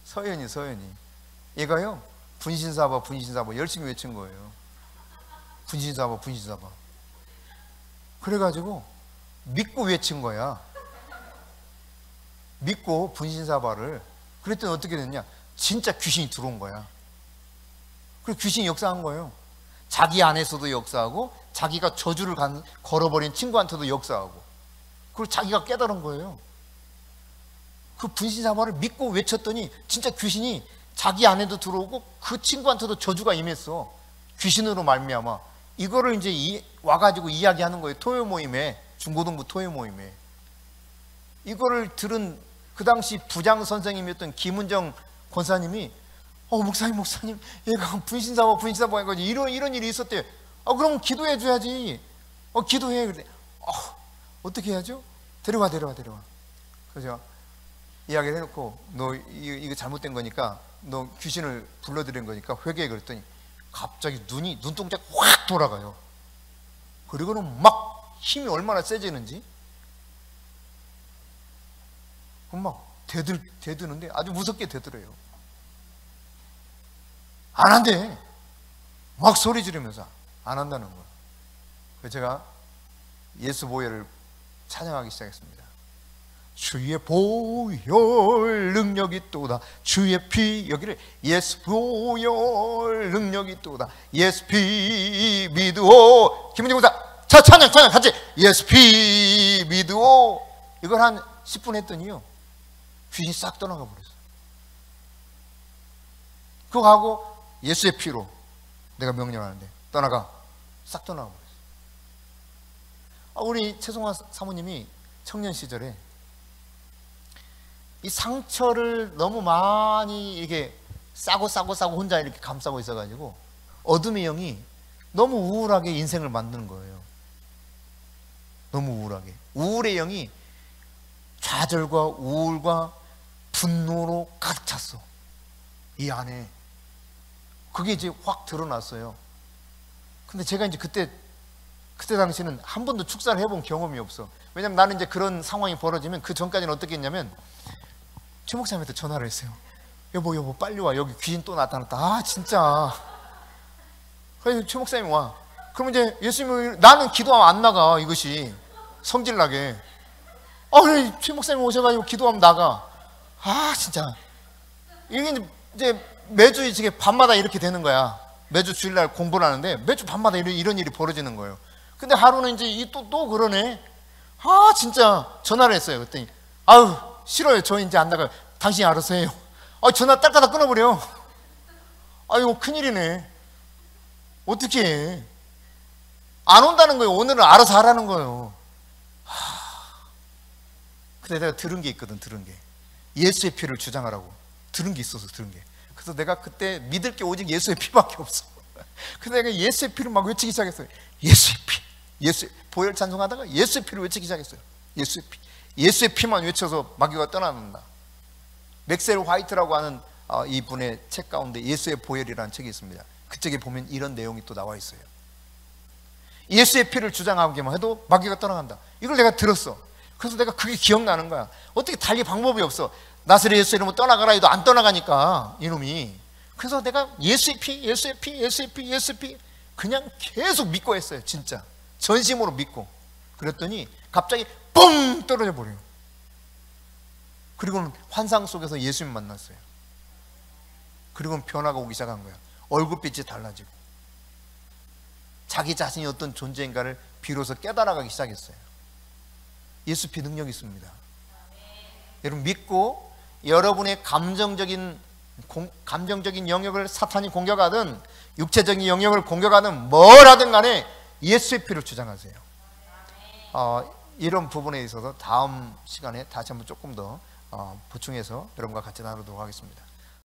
서연이 얘가요, 분신사바 열심히 외친 거예요. 분신사바 그래가지고 믿고 외친 거야. 믿고 분신사바를. 그랬더니 어떻게 됐냐, 진짜 귀신이 들어온 거야. 그리고 귀신이 역사한 거예요. 자기 안에서도 역사하고 자기가 저주를 걸어버린 친구한테도 역사하고, 그리고 자기가 깨달은 거예요. 그 분신사바를 믿고 외쳤더니 진짜 귀신이 자기 안에도 들어오고 그 친구한테도 저주가 임했어. 귀신으로 말미암아. 이거를 이제 와가지고 이야기하는 거예요. 토요 모임에, 중고등부 토요 모임에. 이거를 들은 그 당시 부장 선생님이었던 김은정 권사님이 목사님 얘가 분신사바 해가지고 이런 일이 있었대요. 그럼 기도해 줘야지. 기도해. 그래. 어떻게 해야죠? 데려와. 그래서 이야기를 해놓고, 너 이거 잘못된 거니까, 너 귀신을 불러들인 거니까 회개해. 그랬더니 갑자기 눈동자가 확 돌아가요. 그리고는 막 힘이 얼마나 세지는지 막 대드는데 아주 무섭게 대들어요. 안 한대. 막 소리 지르면서 안 한다는 거예요. 그래서 제가 예수 보혈을 찬양하기 시작했습니다. 주의 보혈 능력이 있도다. 주의 피, 여기를 예수 보혈 능력이 있도다. 예수 피 믿으오. 김은지 목사, 자 찬양 같이. 예수 피 믿으오. 이걸 한 10분 했더니요, 귀신이 싹 떠나가 버렸어요. 그거 하고 예수의 피로 내가 명령하는데 싹 떠나가 버렸어요. 우리 최송화 사모님이 청년 시절에 이 상처를 너무 많이 이게 싸고 혼자 이렇게 감싸고 있어가지고 어둠의 영이 너무 우울하게 인생을 만드는 거예요. 너무 우울하게. 우울의 영이 좌절과 우울과 분노로 가득 찼어. 이 안에. 그게 이제 확 드러났어요. 근데 제가 이제 그때 당시는 한 번도 축사를 해본 경험이 없어. 왜냐면 나는 이제 그런 상황이 벌어지면 그 전까지는 어떻게 했냐면 최 목사님한테 전화를 했어요. 여보 빨리 와. 여기 귀신 또 나타났다. 아 진짜. 그래서 최 목사님이 와. 그럼 이제 예수님이 나는 기도하면 안 나가. 이것이 성질나게. 최 목사님 오셔가지고 기도하면 나가. 아 진짜. 이게 이제 매주 이제 밤마다 이렇게 되는 거야. 매주 주일날 공부를 하는데 매주 밤마다 이런 일이 벌어지는 거예요. 근데 하루는 이제 또 그러네. 아 진짜 전화를 했어요. 그랬더니 아유 싫어요. 저 이제 안 나가요. 당신이 알아서 해요. 전화 딸까닥 끊어버려. 이거 큰일이네. 어떻게 해. 안 온다는 거예요. 오늘은 알아서 하라는 거예요. 근데 내가 들은 게 있거든. 들은 게 예수의 피를 주장하라고 들은 게 있어서 들은 게. 그래서 내가 그때 믿을 게 오직 예수의 피밖에 없어. 그래서 내가 예수의 피를 막 외치기 시작했어요. 예수의 피, 예수의 보혈 찬송하다가 예수의 피를 외치기 시작했어요. 예수의 피, 예수의 피만 외쳐서 마귀가 떠나는다. 맥셀 화이트라고 하는 이분의 책 가운데 예수의 보혈이라는 책이 있습니다. 그 책에 보면 이런 내용이 또 나와 있어요. 예수의 피를 주장하기만 해도 마귀가 떠나간다. 이걸 내가 들었어. 그래서 내가 그게 기억나는 거야. 어떻게 달리 방법이 없어. 나사렛 예수 이름으로 떠나가라 해도 안 떠나가니까 이놈이. 그래서 내가 예수의 피, 예수의 피, 예수의 피, 예수의 피 그냥 계속 믿고 했어요. 진짜 전심으로 믿고. 그랬더니 갑자기 뻥 떨어져 버려요. 그리고는 환상 속에서 예수님 만났어요. 그리고는 변화가 오기 시작한 거야. 얼굴빛이 달라지고 자기 자신이 어떤 존재인가를 비로소 깨달아가기 시작했어요. 예수 피 능력이 있습니다. 여러분 믿고 여러분의 감정적인 영역을 사탄이 공격하든 육체적인 영역을 공격하든 뭘 하든 간에 예수의 피를 주장하세요. 이런 부분에 있어서 다음 시간에 다시 한번 조금 더 보충해서 여러분과 같이 나누도록 하겠습니다.